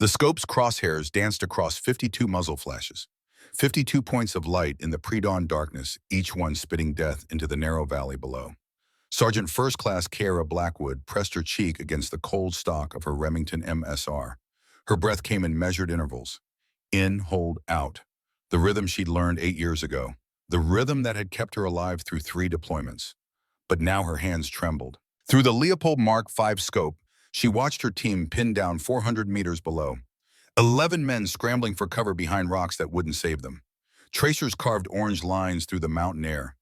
The scope's crosshairs danced across 52 muzzle flashes, 52 points of light in the pre-dawn darkness, each one spitting death into the narrow valley below. Sergeant First Class Kara Blackwood pressed her cheek against the cold stock of her Remington MSR. Her breath came in measured intervals. In, hold, out. The rhythm she'd learned 8 years ago. The rhythm that had kept her alive through 3 deployments. But now her hands trembled. Through the Leopold Mark V scope, she watched her team pinned down 400 meters below. 11 men scrambling for cover behind rocks that wouldn't save them. Tracers carved orange lines through the mountain air.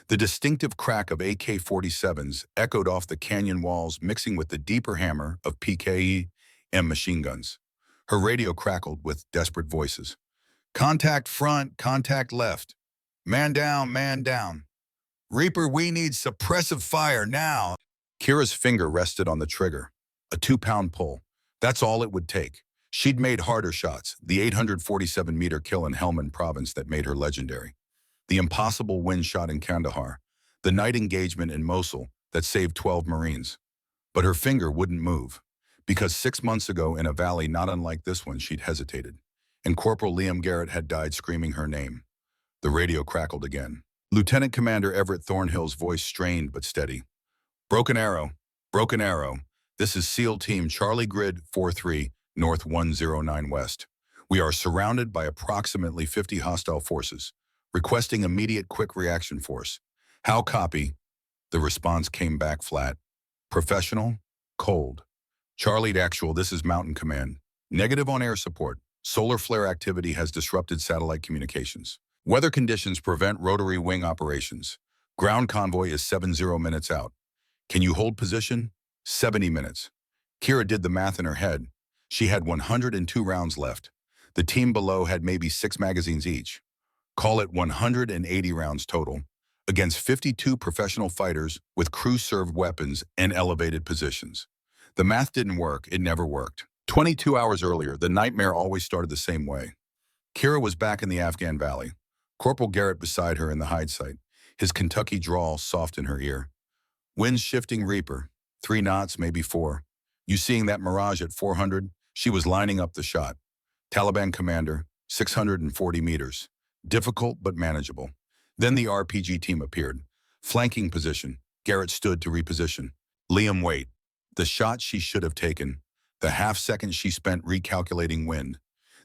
The distinctive crack of AK-47s echoed off the canyon walls, mixing with the deeper hammer of PKE and machine guns. Her radio crackled with desperate voices. Contact front, contact left. Man down, man down. Reaper, we need suppressive fire now. Kira's finger rested on the trigger. A 2-pound pull. That's all it would take. She'd made harder shots, the 847-meter kill in Helmand province that made her legendary. The impossible wind shot in Kandahar. The night engagement in Mosul that saved 12 Marines. But her finger wouldn't move, because 6 months ago in a valley not unlike this one she'd hesitated, and Corporal Liam Garrett had died screaming her name. The radio crackled again. Lieutenant Commander Everett Thornhill's voice strained but steady. Broken arrow. Broken arrow. This is SEAL Team Charlie Grid 43, North 109 West. We are surrounded by approximately 50 hostile forces, requesting immediate quick reaction force. How copy? The response came back flat. Professional, cold. Charlie to actual, this is Mountain Command. Negative on air support. Solar flare activity has disrupted satellite communications. Weather conditions prevent rotary wing operations. Ground convoy is 70 minutes out. Can you hold position? 70 minutes. Kira did the math in her head. She had 102 rounds left. The team below had maybe 6 magazines each. Call it 180 rounds total, against 52 professional fighters with crew-served weapons and elevated positions. The math didn't work. It never worked. 22 hours earlier, the nightmare always started the same way. Kira was back in the Afghan valley. Corporal Garrett beside her in the hide site, his Kentucky drawl soft in her ear. Winds shifting, Reaper. 3 knots, maybe 4. You seeing that mirage at 400? She was lining up the shot. Taliban commander, 640 meters. Difficult but manageable. Then the RPG team appeared. Flanking position. Garrett stood to reposition. Liam, wait. The shot she should have taken. The half second she spent recalculating wind.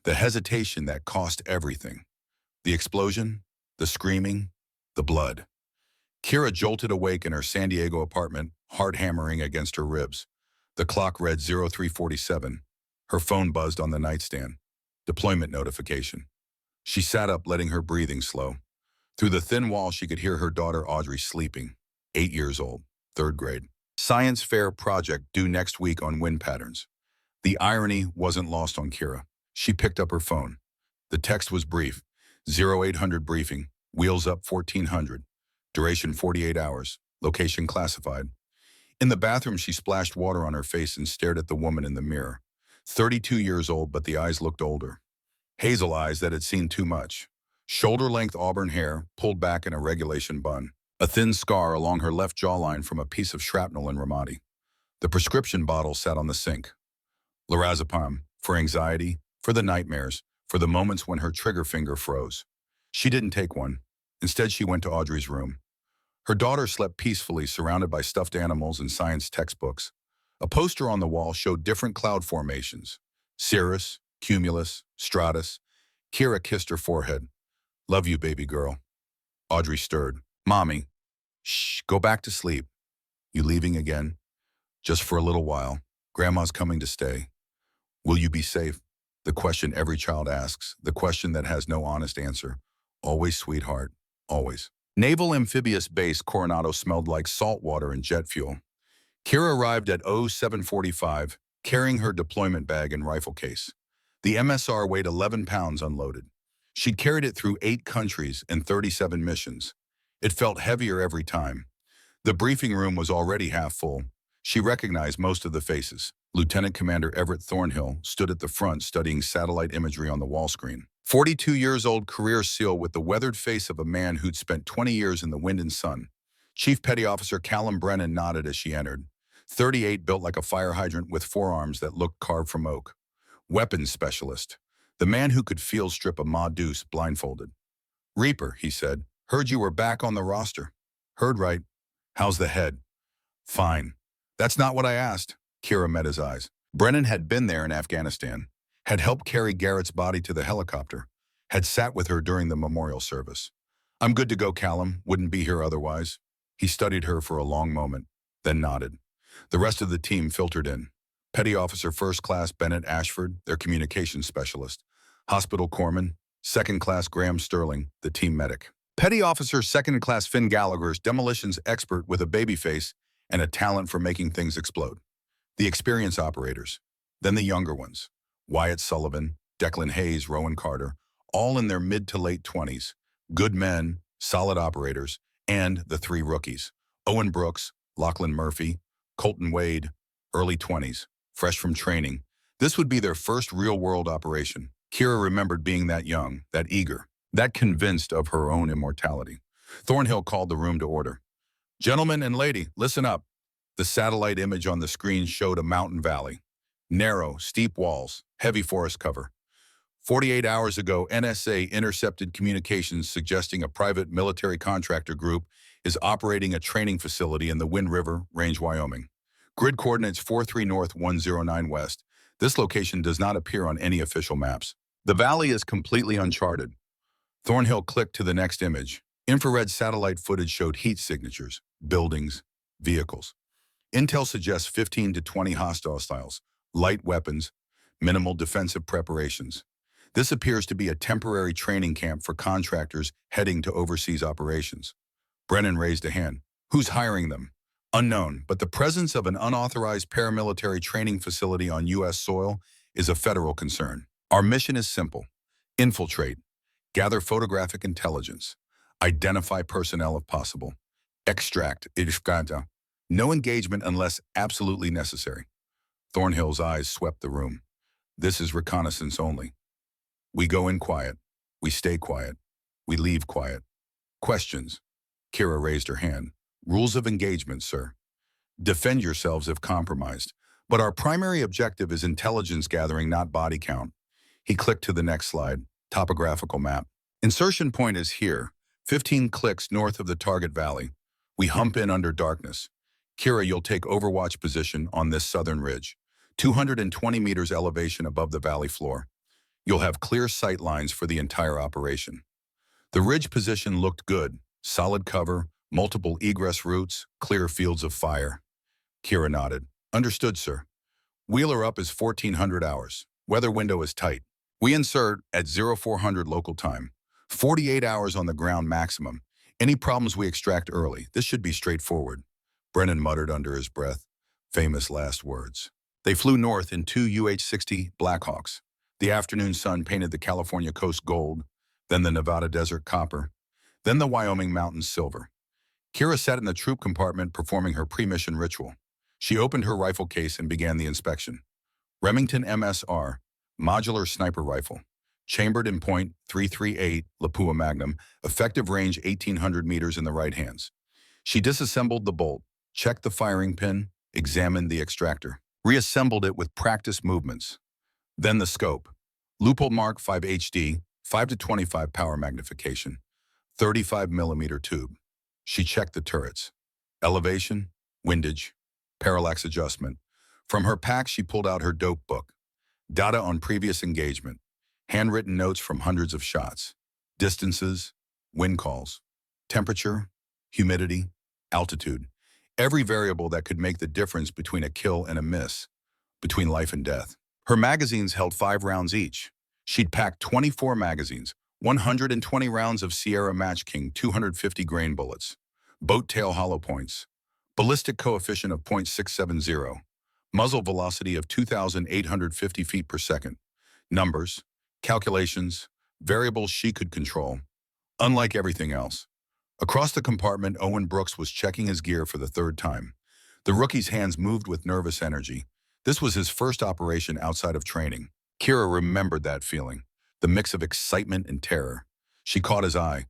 The hesitation that cost everything. The explosion, the screaming, the blood. Kira jolted awake in her San Diego apartment, heart hammering against her ribs. The clock read 0347. Her phone buzzed on the nightstand. Deployment notification. She sat up, letting her breathing slow. Through the thin wall, she could hear her daughter Audrey sleeping, 8 years old, 3rd grade. Science fair project due next week on wind patterns. The irony wasn't lost on Kira. She picked up her phone. The text was brief. 0800 briefing. Wheels up 1400. Duration 48 hours. Location classified. In the bathroom, she splashed water on her face and stared at the woman in the mirror. 32 years old, but the eyes looked older. Hazel eyes that had seen too much. Shoulder-length auburn hair pulled back in a regulation bun. A thin scar along her left jawline from a piece of shrapnel in Ramadi. The prescription bottle sat on the sink. Lorazepam, for anxiety, for the nightmares, for the moments when her trigger finger froze. She didn't take one. Instead, she went to Audrey's room. Her daughter slept peacefully, surrounded by stuffed animals and science textbooks. A poster on the wall showed different cloud formations. Cirrus, cumulus, stratus. Kira kissed her forehead. Love you, baby girl. Audrey stirred. Mommy. Shh, go back to sleep. You leaving again? Just for a little while. Grandma's coming to stay. Will you be safe? The question every child asks. The question that has no honest answer. Always, sweetheart. Always. Naval Amphibious Base Coronado smelled like salt water and jet fuel. Kira arrived at 0745, carrying her deployment bag and rifle case. The MSR weighed 11 pounds unloaded. She'd carried it through 8 countries and 37 missions. It felt heavier every time. The briefing room was already half full. She recognized most of the faces. Lieutenant Commander Everett Thornhill stood at the front studying satellite imagery on the wall screen. 42 years old career SEAL with the weathered face of a man who'd spent 20 years in the wind and sun. Chief Petty Officer Callum Brennan nodded as she entered. 38, built like a fire hydrant with forearms that looked carved from oak. Weapons specialist. The man who could field strip a Ma Deuce blindfolded. Reaper, he said. Heard you were back on the roster. Heard right. How's the head? Fine. That's not what I asked. Kira met his eyes. Brennan had been there in Afghanistan, had helped carry Garrett's body to the helicopter, had sat with her during the memorial service. I'm good to go, Callum. Wouldn't be here otherwise. He studied her for a long moment, then nodded. The rest of the team filtered in. Petty Officer First Class Bennett Ashford, their communications specialist. Hospital Corpsman, Second Class Graham Sterling, the team medic. Petty Officer Second Class Finn Gallagher's demolitions expert with a baby face and a talent for making things explode. The experienced operators. Then the younger ones. Wyatt Sullivan, Declan Hayes, Rowan Carter, all in their mid to late 20s. Good men, solid operators, and the three rookies. Owen Brooks, Lachlan Murphy, Colton Wade, early 20s, fresh from training. This would be their first real-world operation. Kira remembered being that young, that eager, that convinced of her own immortality. Thornhill called the room to order. Gentlemen and lady, listen up. The satellite image on the screen showed a mountain valley. Narrow, steep walls, heavy forest cover. 48 hours ago, NSA intercepted communications suggesting a private military contractor group is operating a training facility in the Wind River, Range, Wyoming. Grid coordinates 43 North 109 West. This location does not appear on any official maps. The valley is completely uncharted. Thornhill clicked to the next image. Infrared satellite footage showed heat signatures, buildings, vehicles. Intel suggests 15 to 20 hostile styles, light weapons, minimal defensive preparations. This appears to be a temporary training camp for contractors heading to overseas operations. Brennan raised a hand. Who's hiring them? Unknown, but the presence of an unauthorized paramilitary training facility on U.S. soil is a federal concern. Our mission is simple. Infiltrate. Gather photographic intelligence. Identify personnel if possible. Extract. No engagement unless absolutely necessary. Thornhill's eyes swept the room. This is reconnaissance only. We go in quiet. We stay quiet. We leave quiet. Questions? Kira raised her hand. Rules of engagement, sir. Defend yourselves if compromised. But our primary objective is intelligence gathering, not body count. He clicked to the next slide. Topographical map. Insertion point is here, 15 clicks north of the target valley. We hump in under darkness. Kira, you'll take overwatch position on this southern ridge, 220 meters elevation above the valley floor. You'll have clear sight lines for the entire operation. The ridge position looked good. Solid cover, multiple egress routes, clear fields of fire. Kira nodded. Understood, sir. Wheeler up is 1400 hours. Weather window is tight. We insert at 0400 local time. 48 hours on the ground maximum. Any problems we extract early. This should be straightforward. Brennan muttered under his breath. Famous last words. They flew north in two UH-60 Blackhawks. The afternoon sun painted the California coast gold, then the Nevada desert copper, then the Wyoming mountains silver. Kira sat in the troop compartment performing her pre-mission ritual. She opened her rifle case and began the inspection. Remington MSR, modular sniper rifle, chambered in .338 Lapua Magnum, effective range 1800 meters in the right hands. She disassembled the bolt, checked the firing pin, examined the extractor, reassembled it with practiced movements. Then the scope. Leupold Mark 5 HD, 5 to 25 power magnification, 35 millimeter tube. She checked the turrets. Elevation, windage, parallax adjustment. From her pack, she pulled out her dope book. Data on previous engagement. Handwritten notes from hundreds of shots. Distances, wind calls, temperature, humidity, altitude. Every variable that could make the difference between a kill and a miss, between life and death. Her magazines held 5 rounds each. She'd packed 24 magazines, 120 rounds of Sierra Match King 250 grain bullets, boat tail hollow points, ballistic coefficient of .670, muzzle velocity of 2,850 feet per second, numbers, calculations, variables she could control. Unlike everything else. Across the compartment, Owen Brooks was checking his gear for the third time. The rookie's hands moved with nervous energy. This was his first operation outside of training. Kira remembered that feeling, the mix of excitement and terror. She caught his eye.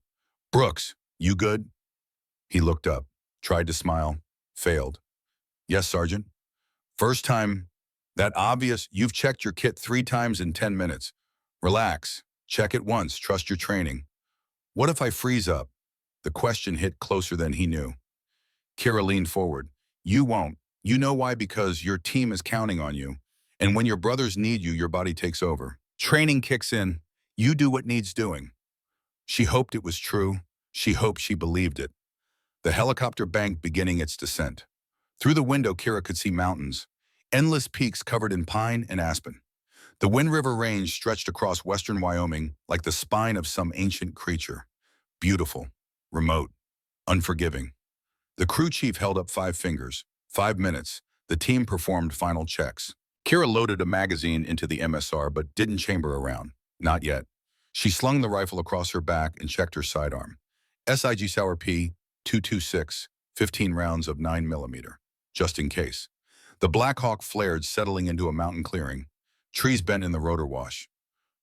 Brooks, you good? He looked up, tried to smile, failed. Yes, Sergeant. First time, That obvious, you've checked your kit 3 times in 10 minutes. Relax. Check it once. Trust your training. What if I freeze up? The question hit closer than he knew. Kira leaned forward. You won't. You know why? Because your team is counting on you. And when your brothers need you, your body takes over. Training kicks in. You do what needs doing. She hoped it was true. She hoped she believed it. The helicopter banked, beginning its descent. Through the window, Kira could see mountains, endless peaks covered in pine and aspen. The Wind River Range stretched across western Wyoming like the spine of some ancient creature. Beautiful, remote, unforgiving. The crew chief held up 5 fingers. 5 minutes. The team performed final checks. Kira loaded a magazine into the MSR but didn't chamber a round. Not yet. She slung the rifle across her back and checked her sidearm. SIG Sauer P 226, 15 rounds of 9mm, just in case. The Black Hawk flared, settling into a mountain clearing. Trees bent in the rotor wash.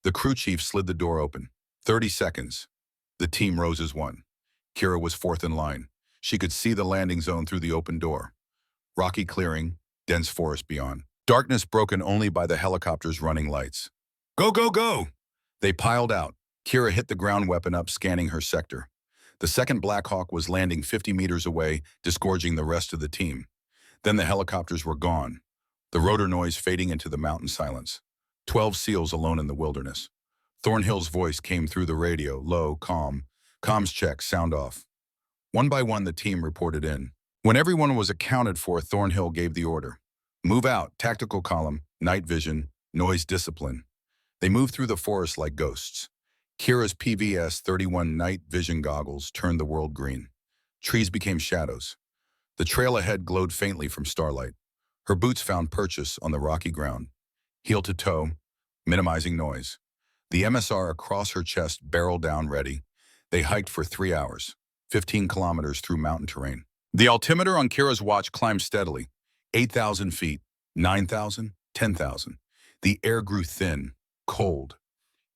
The crew chief slid the door open. 30 seconds. The team rose as one. Kira was fourth in line. She could see the landing zone through the open door. Rocky clearing, dense forest beyond. Darkness broken only by the helicopter's running lights. Go, go, go! They piled out. Kira hit the ground weapon up, scanning her sector. The second Black Hawk was landing 50 meters away, disgorging the rest of the team. Then the helicopters were gone, the rotor noise fading into the mountain silence. 12 SEALs alone in the wilderness. Thornhill's voice came through the radio, low, calm. Comms check, sound off. One by one, the team reported in. When everyone was accounted for, Thornhill gave the order. Move out, tactical column, night vision, noise discipline. They moved through the forest like ghosts. Kira's PVS-31 night vision goggles turned the world green. Trees became shadows. The trail ahead glowed faintly from starlight. Her boots found purchase on the rocky ground. Heel to toe, minimizing noise. The MSR across her chest barreled down ready. They hiked for 3 hours, 15 kilometers through mountain terrain. The altimeter on Kira's watch climbed steadily. 8,000 feet, 9,000, 10,000. The air grew thin, cold.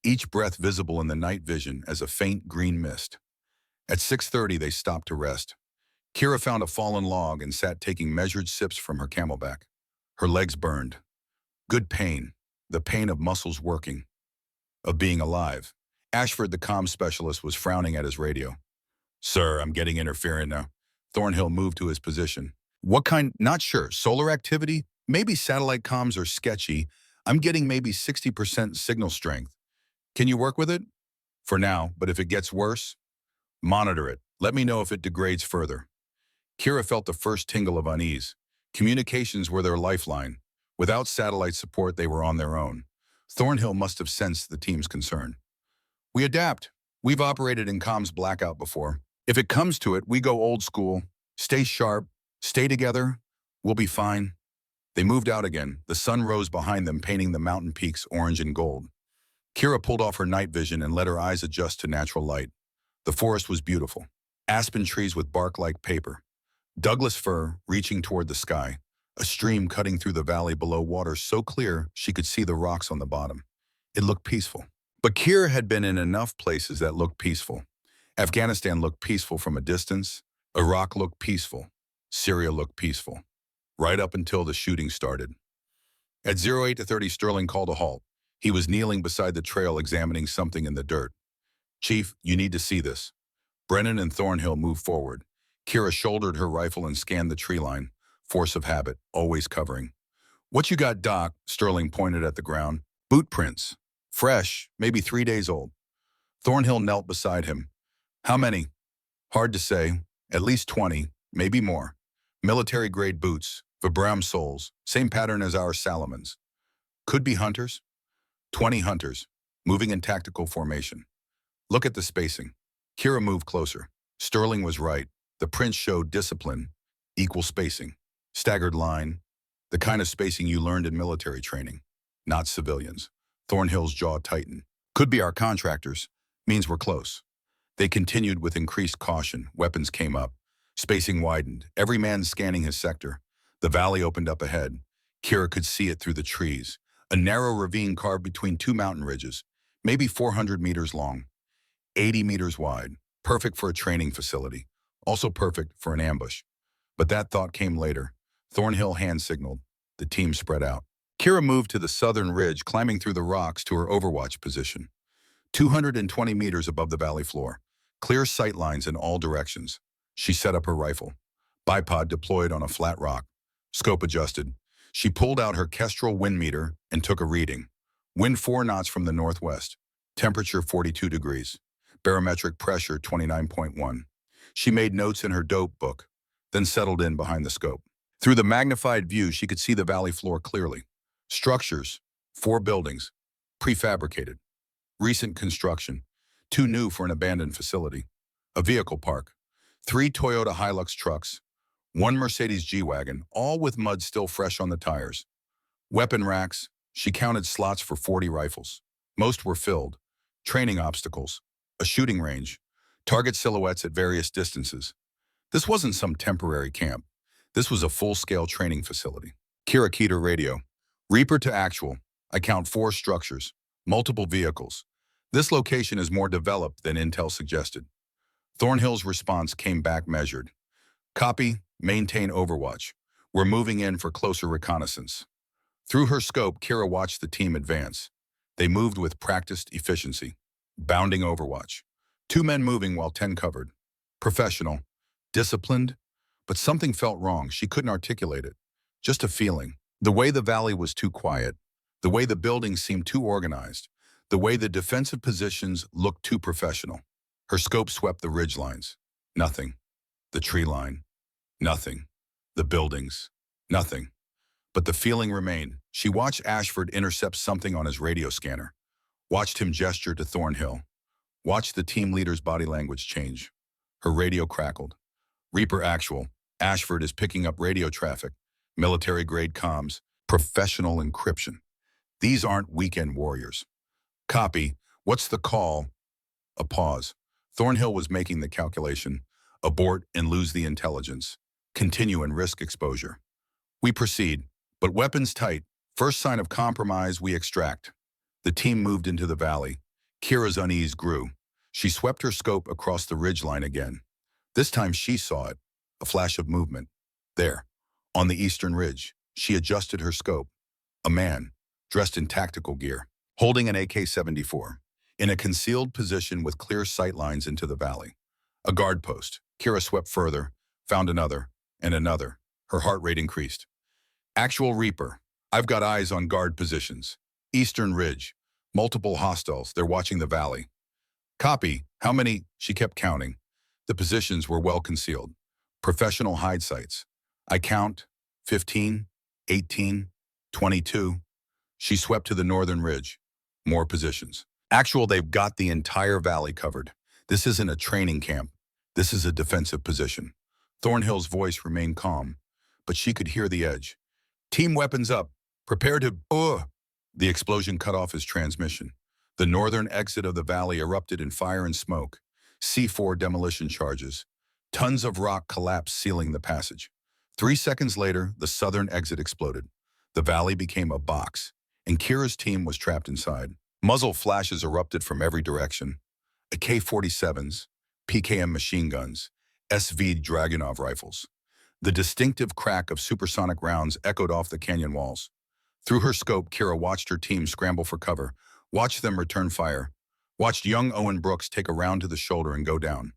Each breath visible in the night vision as a faint green mist. At 6:30, they stopped to rest. Kira found a fallen log and sat taking measured sips from her camelback. Her legs burned. Good pain, the pain of muscles working, of being alive. Ashford, the comm specialist, was frowning at his radio. Sir, I'm getting interference now. Thornhill moved to his position. What kind? Not sure. Solar activity? Maybe satellite comms are sketchy. I'm getting maybe 60% signal strength. Can you work with it? For now, but if it gets worse, monitor it. Let me know if it degrades further. Kira felt the first tingle of unease. Communications were their lifeline. Without satellite support, they were on their own. Thornhill must have sensed the team's concern. We adapt. We've operated in comms blackout before. If it comes to it, we go old school. Stay sharp. Stay together. We'll be fine. They moved out again. The sun rose behind them, painting the mountain peaks orange and gold. Kira pulled off her night vision and let her eyes adjust to natural light. The forest was beautiful. Aspen trees with bark like paper. Douglas fir reaching toward the sky. A stream cutting through the valley below, water so clear she could see the rocks on the bottom. It looked peaceful. But Kira had been in enough places that looked peaceful. Afghanistan looked peaceful from a distance. Iraq looked peaceful. Syria looked peaceful. Right up until the shooting started. At 08:30, Sterling called a halt. He was kneeling beside the trail, examining something in the dirt. Chief, you need to see this. Brennan and Thornhill moved forward. Kira shouldered her rifle and scanned the tree line. Force of habit, always covering. What you got, Doc? Sterling pointed at the ground. Boot prints. Fresh, maybe 3 days old. Thornhill knelt beside him. How many? Hard to say. At least 20, maybe more. Military-grade boots, Vibram soles, same pattern as our Salomons. Could be hunters. 20 hunters, moving in tactical formation. Look at the spacing. Kira moved closer. Sterling was right. The prints showed discipline, equal spacing, staggered line, the kind of spacing you learned in military training, not civilians. Thornhill's jaw tightened. Could be our contractors. Means we're close. They continued with increased caution. Weapons came up. Spacing widened. Every man scanning his sector. The valley opened up ahead. Kira could see it through the trees. A narrow ravine carved between 2 mountain ridges, maybe 400 meters long, 80 meters wide. Perfect for a training facility. Also perfect for an ambush. But that thought came later. Thornhill hand signaled. The team spread out. Kira moved to the southern ridge, climbing through the rocks to her overwatch position. 220 meters above the valley floor. Clear sight lines in all directions. She set up her rifle. Bipod deployed on a flat rock. Scope adjusted. She pulled out her Kestrel wind meter and took a reading. Wind 4 knots from the northwest. Temperature 42 degrees. Barometric pressure 29.1. She made notes in her dope book, then settled in behind the scope. Through the magnified view, she could see the valley floor clearly. Structures, 4 buildings, prefabricated. Recent construction, too new for an abandoned facility. A vehicle park, 3 Toyota Hilux trucks, 1 Mercedes G-Wagon, all with mud still fresh on the tires. Weapon racks, she counted slots for 40 rifles. Most were filled. Training obstacles, a shooting range, target silhouettes at various distances. This wasn't some temporary camp. This was a full-scale training facility. Kira keyed her radio. Reaper to actual. I count 4 structures, multiple vehicles. This location is more developed than intel suggested. Thornhill's response came back measured. Copy, maintain overwatch. We're moving in for closer reconnaissance. Through her scope, Kira watched the team advance. They moved with practiced efficiency. Bounding overwatch. 2 men moving while 10 covered. Professional. Disciplined. But something felt wrong. She couldn't articulate it. Just a feeling. The way the valley was too quiet. The way the buildings seemed too organized. The way the defensive positions looked too professional. Her scope swept the ridgelines. Nothing. The tree line. Nothing. The buildings. Nothing. But the feeling remained. She watched Ashford intercept something on his radio scanner. Watched him gesture to Thornhill. Watched the team leader's body language change. Her radio crackled. Reaper actual. Ashford is picking up radio traffic. Military-grade comms. Professional encryption. These aren't weekend warriors. Copy. What's the call? A pause. Thornhill was making the calculation. Abort and lose the intelligence. Continue and risk exposure. We proceed, but weapons tight. First sign of compromise, we extract. The team moved into the valley. Kira's unease grew. She swept her scope across the ridgeline again. This time she saw it, a flash of movement. There, on the eastern ridge, she adjusted her scope. A man, dressed in tactical gear, holding an AK-74, in a concealed position with clear sight lines into the valley. A guard post. Kira swept further, found another, and another. Her heart rate increased. Actual Reaper. I've got eyes on guard positions. Eastern Ridge. Multiple hostiles. They're watching the valley. Copy. How many? She kept counting. The positions were well concealed. Professional hide sites. I count 15, 18, 22. She swept to the northern ridge. More positions. Actual, they've got the entire valley covered. This isn't a training camp. This is a defensive position. Thornhill's voice remained calm, but she could hear the edge. Team weapons up. Prepare to... The explosion cut off his transmission. The northern exit of the valley erupted in fire and smoke. C4 demolition charges. Tons of rock collapsed, sealing the passage. 3 seconds later, the southern exit exploded. The valley became a box, and Kira's team was trapped inside. Muzzle flashes erupted from every direction. AK-47s, PKM machine guns, SV Dragunov rifles. The distinctive crack of supersonic rounds echoed off the canyon walls. Through her scope, Kira watched her team scramble for cover, watched them return fire, watched young Owen Brooks take a round to the shoulder and go down.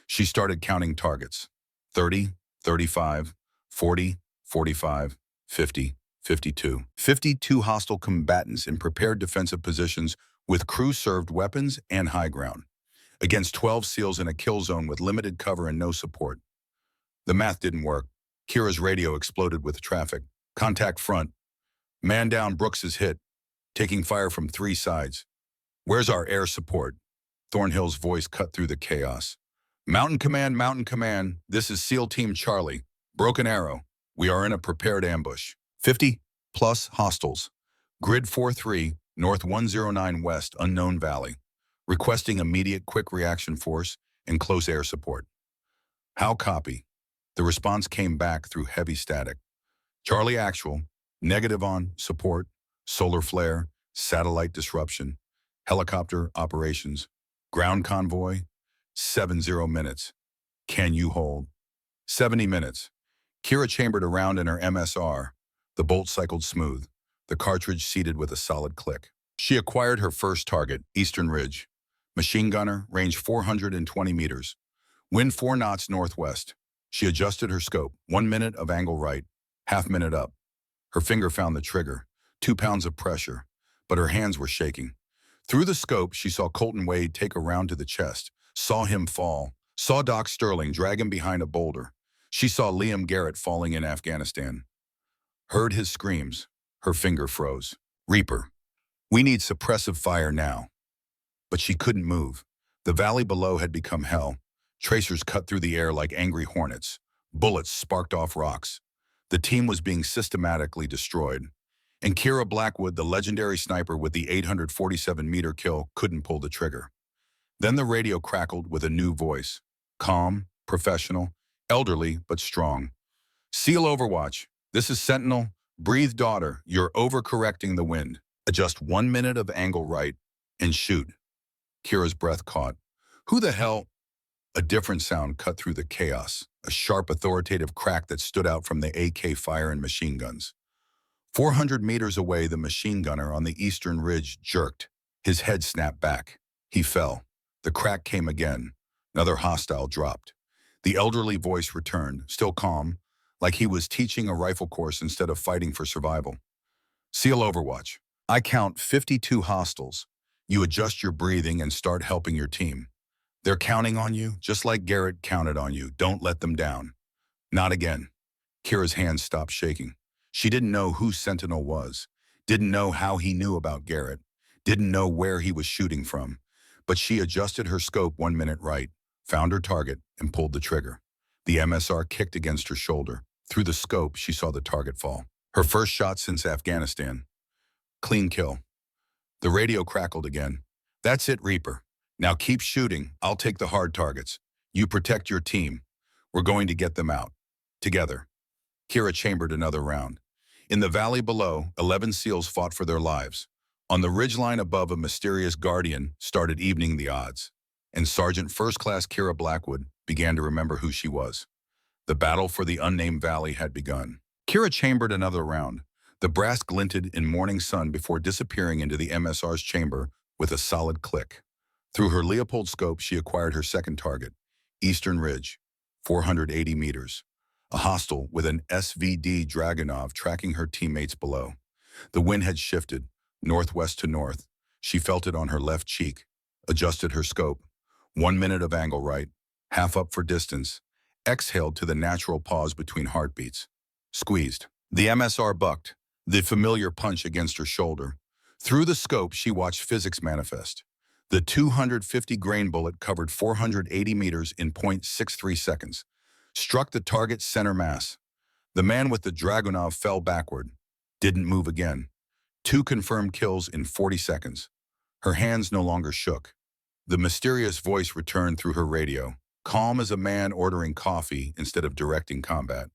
She started counting targets. 30, 35, 40, 45, 50, 52. 52 hostile combatants in prepared defensive positions with crew-served weapons and high ground, against 12 SEALs in a kill zone with limited cover and no support. The math didn't work. Kira's radio exploded with traffic. Contact front. Man down, Brooks is hit, taking fire from 3 sides. Where's our air support? Thornhill's voice cut through the chaos. Mountain Command, this is SEAL Team Charlie. Broken Arrow. We are in a prepared ambush. 50 plus hostiles. Grid 4-3, North 109 West, Unknown Valley. Requesting immediate quick reaction force and close air support. How copy? The response came back through heavy static. Charlie actual, negative on support, solar flare, satellite disruption, helicopter operations, ground convoy, 70 minutes. Can you hold? 70 minutes. Kira chambered around in her MSR. The bolt cycled smooth. the cartridge seated with a solid click. She acquired her first target, Eastern Ridge. Machine gunner, range 420 meters. Wind 4 knots northwest. She adjusted her scope, 1 minute of angle right, half minute up. Her finger found the trigger, 2 pounds of pressure, but her hands were shaking. Through the scope, she saw Colton Wade take a round to the chest, saw him fall, saw Doc Sterling drag him behind a boulder. She saw Liam Garrett falling in Afghanistan. Heard his screams. Her finger froze. Reaper. We need suppressive fire now. But she couldn't move. The valley below had become hell. Tracers cut through the air like angry hornets. Bullets sparked off rocks. The team was being systematically destroyed. And Kira Blackwood, the legendary sniper with the 847-meter kill, couldn't pull the trigger. Then the radio crackled with a new voice. Calm, professional, elderly, but strong. Seal Overwatch. This is Sentinel. Breathe, daughter. You're overcorrecting the wind. Adjust 1 minute of angle right and shoot. Kira's breath caught. Who the hell? A different sound cut through the chaos. A sharp, authoritative crack that stood out from the AK fire and machine guns. 400 meters away, the machine gunner on the eastern ridge jerked. His head snapped back. He fell. The crack came again. Another hostile dropped. The elderly voice returned, still calm, like he was teaching a rifle course instead of fighting for survival. Seal Overwatch. I count 52 hostiles. You adjust your breathing and start helping your team. They're counting on you, just like Garrett counted on you. Don't let them down. Not again. Kira's hands stopped shaking. She didn't know who Sentinel was, didn't know how he knew about Garrett, didn't know where he was shooting from, but she adjusted her scope 1 minute right, found her target, and pulled the trigger. The MSR kicked against her shoulder. Through the scope, she saw the target fall. Her first shot since Afghanistan. Clean kill. The radio crackled again. That's it, Reaper. Now keep shooting. I'll take the hard targets. You protect your team. We're going to get them out. Together. Kira chambered another round. In the valley below, 11 SEALs fought for their lives. On the ridgeline above, a mysterious guardian started evening the odds. And Sergeant First Class Kira Blackwood began to remember who she was. The battle for the unnamed valley had begun. Kira chambered another round. The brass glinted in morning sun before disappearing into the MSR's chamber with a solid click. Through her Leopold scope, she acquired her second target, Eastern Ridge, 480 meters. A hostile with an SVD Dragunov tracking her teammates below. The wind had shifted, northwest to north. She felt it on her left cheek, adjusted her scope. 1 minute of angle right, half up for distance, exhaled to the natural pause between heartbeats. Squeezed. The MSR bucked, the familiar punch against her shoulder. Through the scope, she watched physics manifest. The 250-grain bullet covered 480 meters in 0.63 seconds. Struck the target's center mass. The man with the Dragunov fell backward. Didn't move again. 2 confirmed kills in 40 seconds. Her hands no longer shook. The mysterious voice returned through her radio, calm as a man ordering coffee instead of directing combat.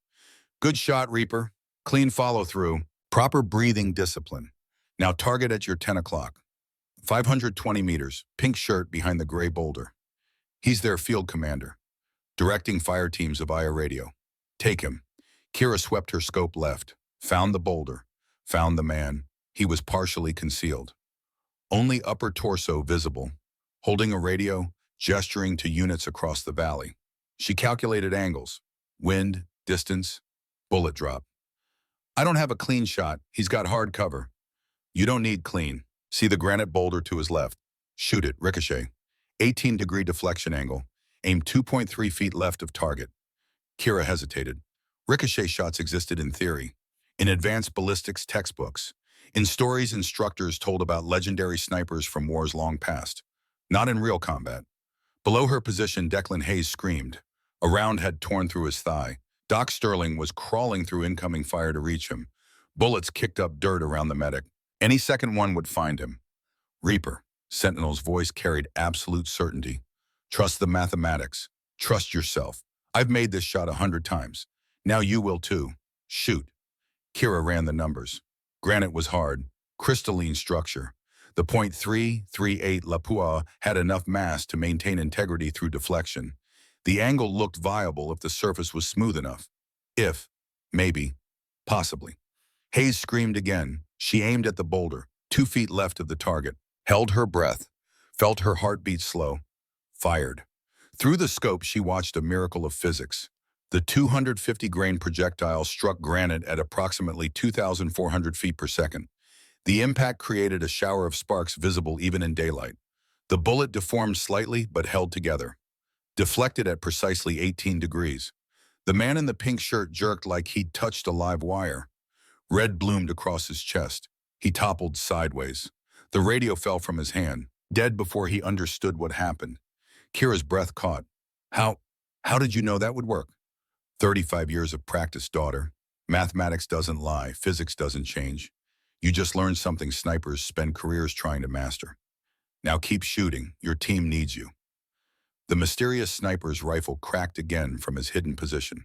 Good shot, Reaper. Clean follow-through. Proper breathing discipline. Now target at your 10 o'clock. 520 meters, pink shirt behind the gray boulder. He's their field commander, directing fire teams via radio. Take him. Kira swept her scope left, found the boulder, found the man. He was partially concealed. Only upper torso visible, holding a radio, gesturing to units across the valley. She calculated angles, wind, distance, bullet drop. I don't have a clean shot. He's got hard cover. You don't need clean. See the granite boulder to his left. Shoot it, ricochet. 18-degree deflection angle. Aim 2.3 feet left of target. Kira hesitated. Ricochet shots existed in theory, in advanced ballistics textbooks, in stories instructors told about legendary snipers from wars long past. Not in real combat. Below her position, Declan Hayes screamed. A round had torn through his thigh. Doc Sterling was crawling through incoming fire to reach him. Bullets kicked up dirt around the medic. Any second one would find him. Reaper. Sentinel's voice carried absolute certainty. Trust the mathematics. Trust yourself. I've made this shot 100 times. Now you will too. Shoot. Kira ran the numbers. Granite was hard. Crystalline structure. The .338 Lapua had enough mass to maintain integrity through deflection. The angle looked viable if the surface was smooth enough. If, maybe, possibly. Hayes screamed again. She aimed at the boulder, 2 feet left of the target, held her breath, felt her heartbeat slow, fired. Through the scope, she watched a miracle of physics. The 250-grain projectile struck granite at approximately 2,400 feet per second. The impact created a shower of sparks visible even in daylight. The bullet deformed slightly but held together, deflected at precisely 18 degrees. The man in the pink shirt jerked like he'd touched a live wire. Red bloomed across his chest. He toppled sideways. The radio fell from his hand, dead before he understood what happened. Kira's breath caught. How did you know that would work? 35 years of practice, daughter. Mathematics doesn't lie. Physics doesn't change. You just learned something snipers spend careers trying to master. Now keep shooting. Your team needs you. The mysterious sniper's rifle cracked again from his hidden position.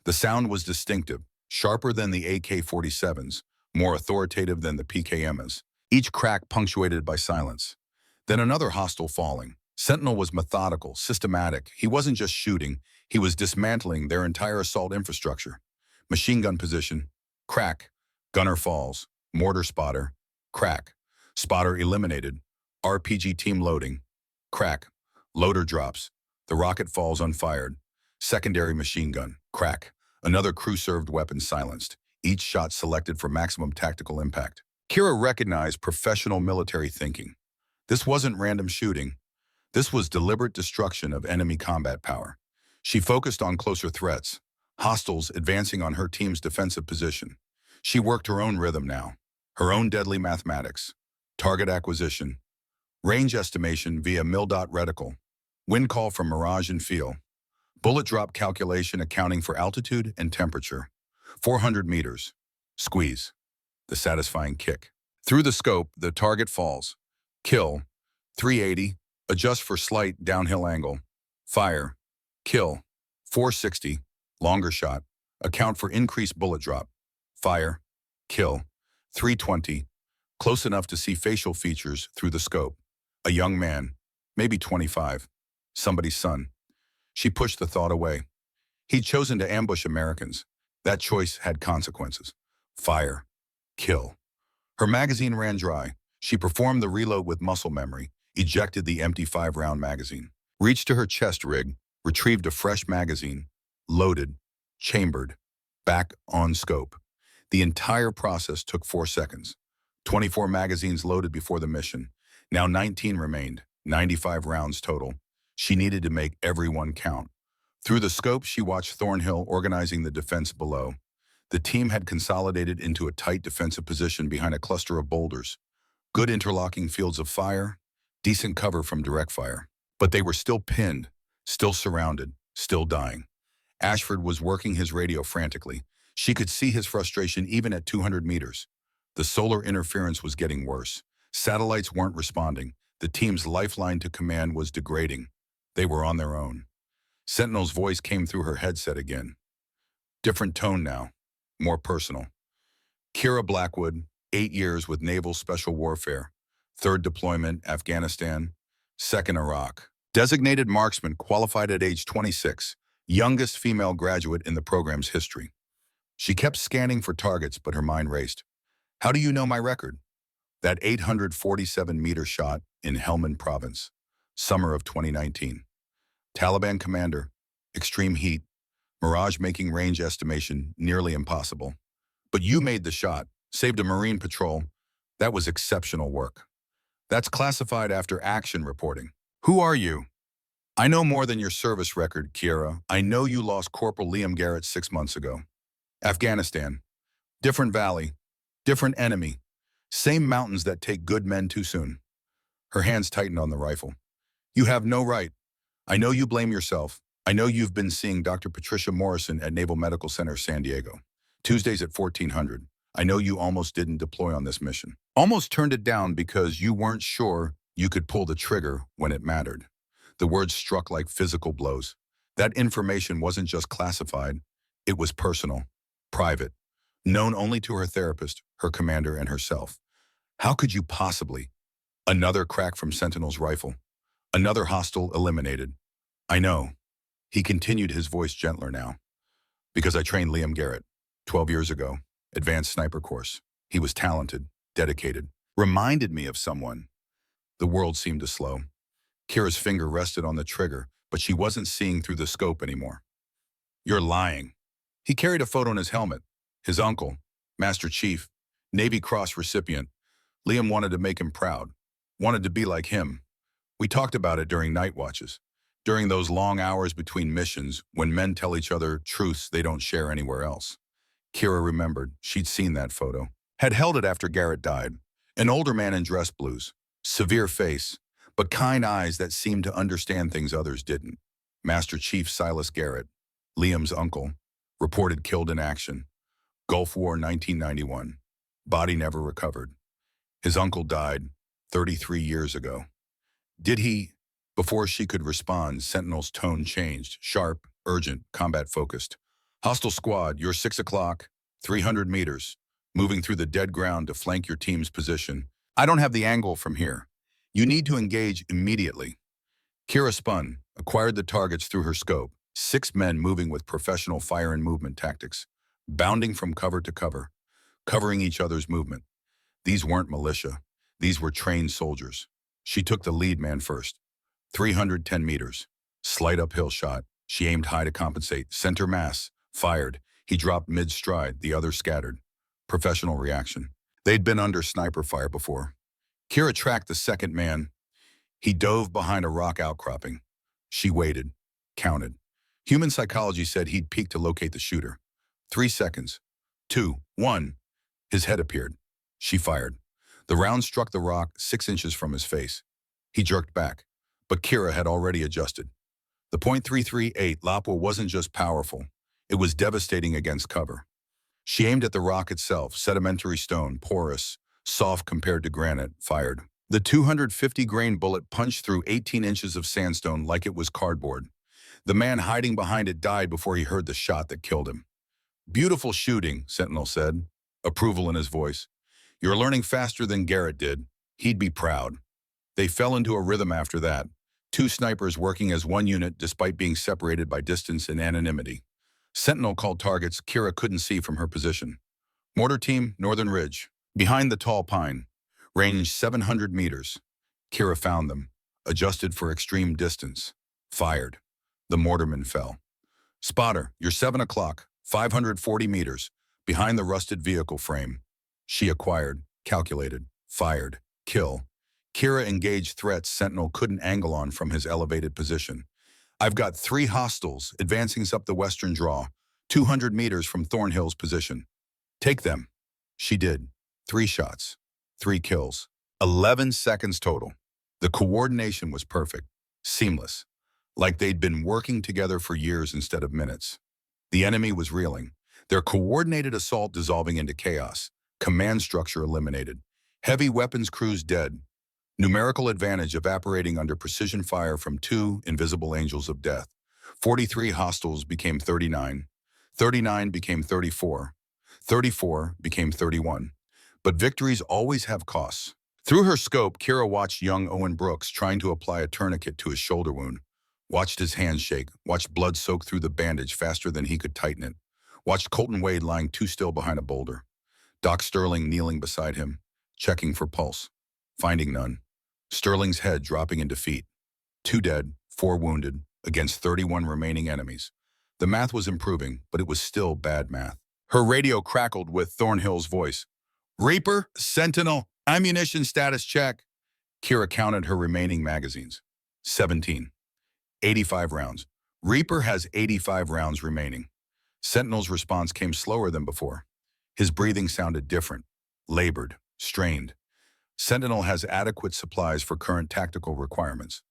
The sound was distinctive, sharper than the AK-47s, more authoritative than the PKMs, each crack punctuated by silence. Then another hostile falling. Sentinel was methodical, systematic. He wasn't just shooting, he was dismantling their entire assault infrastructure. Machine gun position, crack. Gunner falls, mortar spotter, crack. Spotter eliminated. RPG team loading, crack. Loader drops. The rocket falls unfired. Secondary machine gun, crack. Another crew-served weapon silenced, each shot selected for maximum tactical impact. Kira recognized professional military thinking. This wasn't random shooting. This was deliberate destruction of enemy combat power. She focused on closer threats, hostiles advancing on her team's defensive position. She worked her own rhythm now, her own deadly mathematics, target acquisition, range estimation via mil-dot reticle, wind call from mirage and feel, bullet drop calculation accounting for altitude and temperature, 400 meters, squeeze, the satisfying kick. Through the scope, the target falls, kill, 380, adjust for slight downhill angle, fire, kill, 460, longer shot, account for increased bullet drop, fire, kill, 320, close enough to see facial features through the scope. A young man, maybe 25, somebody's son. She pushed the thought away. He'd chosen to ambush Americans. That choice had consequences. Fire, kill. Her magazine ran dry. She performed the reload with muscle memory, ejected the empty 5-round magazine, reached to her chest rig, retrieved a fresh magazine, loaded, chambered, back on scope. The entire process took 4 seconds. 24 magazines loaded before the mission. Now 19 remained, 95 rounds total. She needed to make every one count. Through the scope, she watched Thornhill organizing the defense below. The team had consolidated into a tight defensive position behind a cluster of boulders. Good interlocking fields of fire, decent cover from direct fire. But they were still pinned, still surrounded, still dying. Ashford was working his radio frantically. She could see his frustration even at 200 meters. The solar interference was getting worse. Satellites weren't responding. The team's lifeline to command was degrading. They were on their own. Sentinel's voice came through her headset again. Different tone now, more personal. Kira Blackwood, 8 years with Naval Special Warfare. 3rd deployment, Afghanistan. 2nd, Iraq. Designated marksman, qualified at age 26. Youngest female graduate in the program's history. She kept scanning for targets, but her mind raced. How do you know my record? That 847-meter shot in Helmand Province, summer of 2019. Taliban commander, extreme heat, mirage making range estimation nearly impossible. But you made the shot, saved a Marine patrol. That was exceptional work. That's classified after action reporting. Who are you? I know more than your service record, Kira. I know you lost Corporal Liam Garrett 6 months ago. Afghanistan. Different valley. Different enemy. Same mountains that take good men too soon. Her hands tightened on the rifle. You have no right. I know you blame yourself. I know you've been seeing Dr. Patricia Morrison at Naval Medical Center, San Diego. Tuesdays at 1400. I know you almost didn't deploy on this mission. Almost turned it down because you weren't sure you could pull the trigger when it mattered. The words struck like physical blows. That information wasn't just classified. It was personal, private, known only to her therapist, her commander, and herself. How could you possibly? Another crack from Sentinel's rifle. Another hostile eliminated. I know. He continued, his voice gentler now. Because I trained Liam Garrett 12 years ago, advanced sniper course. He was talented, dedicated. Reminded me of someone. The world seemed to slow. Kira's finger rested on the trigger, but she wasn't seeing through the scope anymore. You're lying. He carried a photo in his helmet. His uncle, Master Chief, Navy Cross recipient. Liam wanted to make him proud. Wanted to be like him. We talked about it during night watches. During those long hours between missions, when men tell each other truths they don't share anywhere else. Kira remembered. She'd seen that photo. Had held it after Garrett died. An older man in dress blues. Severe face, but kind eyes that seemed to understand things others didn't. Master Chief Silas Garrett, Liam's uncle, reported killed in action. Gulf War 1991. Body never recovered. His uncle died 33 years ago. Did he? Before she could respond, Sentinel's tone changed, sharp, urgent, combat-focused. Hostile squad, you're 6 o'clock, 300 meters, moving through the dead ground to flank your team's position. I don't have the angle from here. You need to engage immediately. Kira spun, acquired the targets through her scope. 6 men moving with professional fire and movement tactics, bounding from cover to cover, covering each other's movement. These weren't militia. These were trained soldiers. She took the lead man first. 310 meters. Slight uphill shot. She aimed high to compensate. Center mass. Fired. He dropped mid-stride. The others scattered. Professional reaction. They'd been under sniper fire before. Kira tracked the second man. He dove behind a rock outcropping. She waited. Counted. Human psychology said he'd peek to locate the shooter. 3 seconds. 2. 1. His head appeared. She fired. The round struck the rock 6 inches from his face. He jerked back. But Kira had already adjusted. The .338 Lapua wasn't just powerful. It was devastating against cover. She aimed at the rock itself, sedimentary stone, porous, soft compared to granite, fired. The 250-grain bullet punched through 18 inches of sandstone like it was cardboard. The man hiding behind it died before he heard the shot that killed him. Beautiful shooting, Sentinel said, approval in his voice. You're learning faster than Garrett did. He'd be proud. They fell into a rhythm after that. 2 snipers working as one unit despite being separated by distance and anonymity. Sentinel called targets Kira couldn't see from her position. Mortar team, Northern Ridge. Behind the tall pine. Range 700 meters. Kira found them. Adjusted for extreme distance. Fired. The mortarman fell. Spotter, you're 7 o'clock, 540 meters. Behind the rusted vehicle frame. She acquired, calculated, fired, kill. Kira engaged threats Sentinel couldn't angle on from his elevated position. I've got 3 hostiles advancing up the western draw, 200 meters from Thornhill's position. Take them. She did. 3 shots. 3 kills. 11 seconds total. The coordination was perfect. Seamless. Like they'd been working together for years instead of minutes. The enemy was reeling. Their coordinated assault dissolving into chaos. Command structure eliminated. Heavy weapons crews dead. Numerical advantage evaporating under precision fire from 2 invisible angels of death. 43 hostiles became 39. 39 became 34. 34 became 31. But victories always have costs. Through her scope, Kira watched young Owen Brooks trying to apply a tourniquet to his shoulder wound. Watched his hands shake. Watched blood soak through the bandage faster than he could tighten it. Watched Colton Wade lying too still behind a boulder. Doc Sterling kneeling beside him, checking for pulse. Finding none. Sterling's head dropping in defeat. 2 dead, 4 wounded, against 31 remaining enemies. The math was improving, but it was still bad math. Her radio crackled with Thornhill's voice. Reaper, Sentinel, ammunition status check. Kira counted her remaining magazines. 17. 85 rounds. Reaper has 85 rounds remaining. Sentinel's response came slower than before. His breathing sounded different, labored, strained. Sentinel has adequate supplies for current tactical requirements.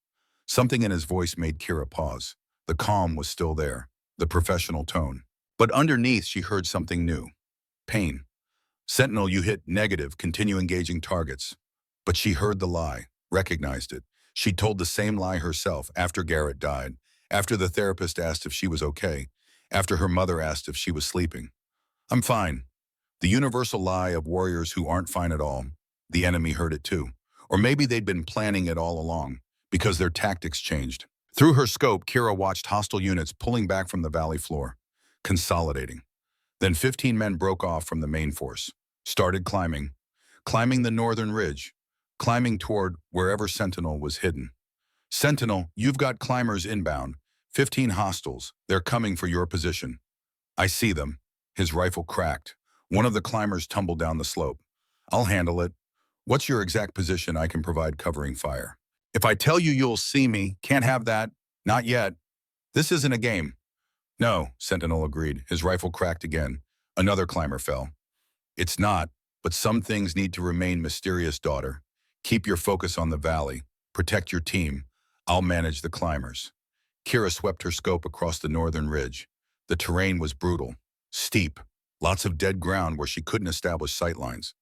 Something in his voice made Kira pause. The calm was still there, the professional tone. But underneath, she heard something new. Pain. Sentinel, you hit negative, continue engaging targets. But she heard the lie, recognized it. She told the same lie herself after Garrett died, after the therapist asked if she was okay, after her mother asked if she was sleeping. I'm fine. The universal lie of warriors who aren't fine at all. The enemy heard it too. Or maybe they'd been planning it all along, because their tactics changed. Through her scope, Kira watched hostile units pulling back from the valley floor, consolidating. Then 15 men broke off from the main force, started climbing. climbing the northern ridge, climbing toward wherever Sentinel was hidden. Sentinel, you've got climbers inbound. 15 hostiles. They're coming for your position. I see them. His rifle cracked. One of the climbers tumbled down the slope. I'll handle it. What's your exact position? I can provide covering fire. If I tell you you'll see me, can't have that. Not yet. This isn't a game. No, Sentinel agreed. His rifle cracked again. Another climber fell. It's not, but some things need to remain mysterious, daughter. Keep your focus on the valley. Protect your team. I'll manage the climbers. Kira swept her scope across the northern ridge. The terrain was brutal, steep, lots of dead ground where she couldn't establish sightlines.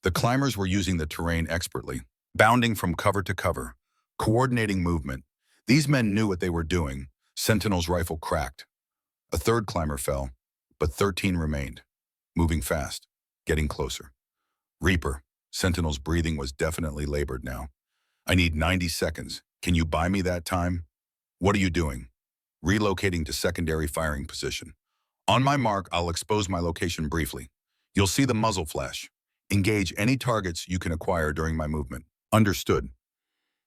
The climbers were using the terrain expertly, bounding from cover to cover, coordinating movement. These men knew what they were doing. Sentinel's rifle cracked. A third climber fell, but 13 remained, moving fast, getting closer. Reaper, Sentinel's breathing was definitely labored now. I need 90 seconds. Can you buy me that time? What are you doing? Relocating to secondary firing position. On my mark, I'll expose my location briefly. You'll see the muzzle flash. Engage any targets you can acquire during my movement. Understood.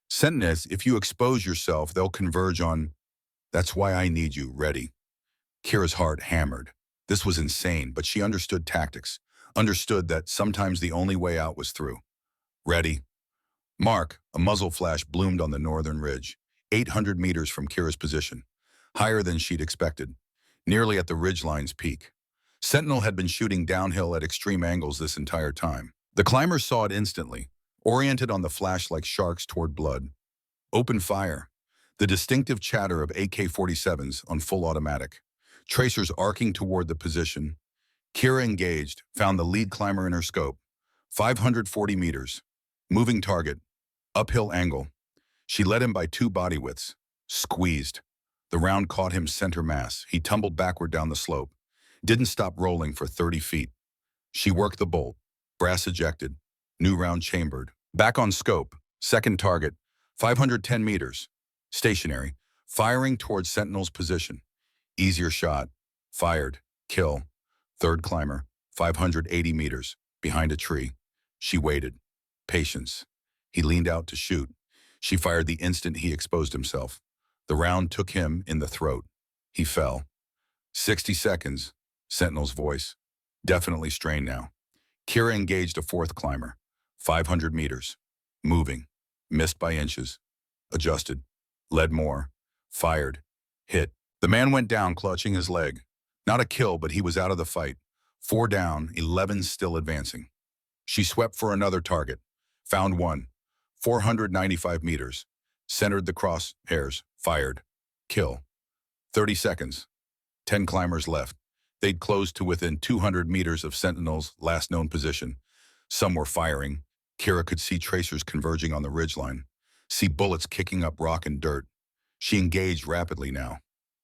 Sentinels, if you expose yourself, they'll converge on. That's why I need you ready. Kira's heart hammered. This was insane, but she understood tactics. Understood that sometimes the only way out was through. Ready. Mark, a muzzle flash bloomed on the northern ridge, 800 meters from Kira's position, higher than she'd expected, nearly at the ridgeline's peak. Sentinel had been shooting downhill at extreme angles this entire time. The climbers saw it instantly, oriented on the flash like sharks toward blood. Open fire. The distinctive chatter of AK-47s on full automatic. Tracers arcing toward the position. Kira engaged, found the lead climber in her scope. 540 meters. Moving target. Uphill angle. She led him by 2 body widths. Squeezed. The round caught him center mass. He tumbled backward down the slope. Didn't stop rolling for 30 feet. She worked the bolt. Brass ejected. New round chambered. Back on scope. Second target. 510 meters. Stationary. Firing towards Sentinel's position. Easier shot. Fired. Kill. Third climber. 580 meters. Behind a tree. She waited. Patience. He leaned out to shoot. She fired the instant he exposed himself. The round took him in the throat. He fell. 60 seconds. Sentinel's voice. Definitely strained now. Kira engaged a fourth climber. 500 meters. Moving. Missed by inches. Adjusted. Led more. Fired. Hit. The man went down clutching his leg. Not a kill, but he was out of the fight. 4 down, 11 still advancing. She swept for another target. Found one. 495 meters. Centered the crosshairs. Fired. Kill. 30 seconds. 10 climbers left. They'd closed to within 200 meters of Sentinel's last known position. Some were firing. Kira could see tracers converging on the ridgeline. See bullets kicking up rock and dirt. She engaged rapidly now.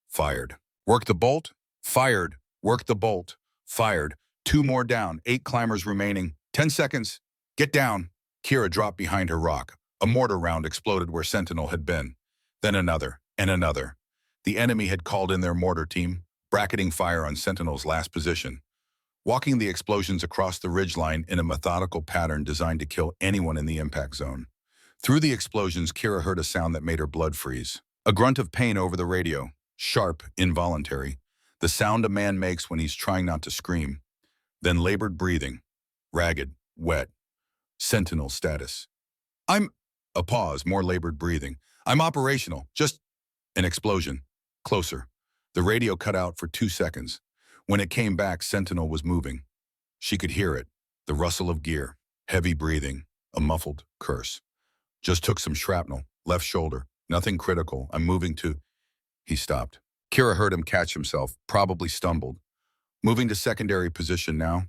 Fired. Work the bolt. Fired. Work the bolt. Fired. 2 more down. 8 climbers remaining. 10 seconds. Get down. Kira dropped behind her rock. A mortar round exploded where Sentinel had been. Then another, and another. The enemy had called in their mortar team, bracketing fire on Sentinel's last position, walking the explosions across the ridgeline in a methodical pattern designed to kill anyone in the impact zone. Through the explosions, Kira heard a sound that made her blood freeze. A grunt of pain over the radio, sharp, involuntary, the sound a man makes when he's trying not to scream. Then labored breathing, ragged, wet. Sentinel status. A pause, more labored breathing. I'm operational, just an explosion. Closer. The radio cut out for 2 seconds. When it came back, Sentinel was moving. She could hear it, the rustle of gear, heavy breathing, a muffled curse. Just took some shrapnel, left shoulder, nothing critical, I'm moving to... He stopped. Kira heard him catch himself, probably stumbled. Moving to secondary position now,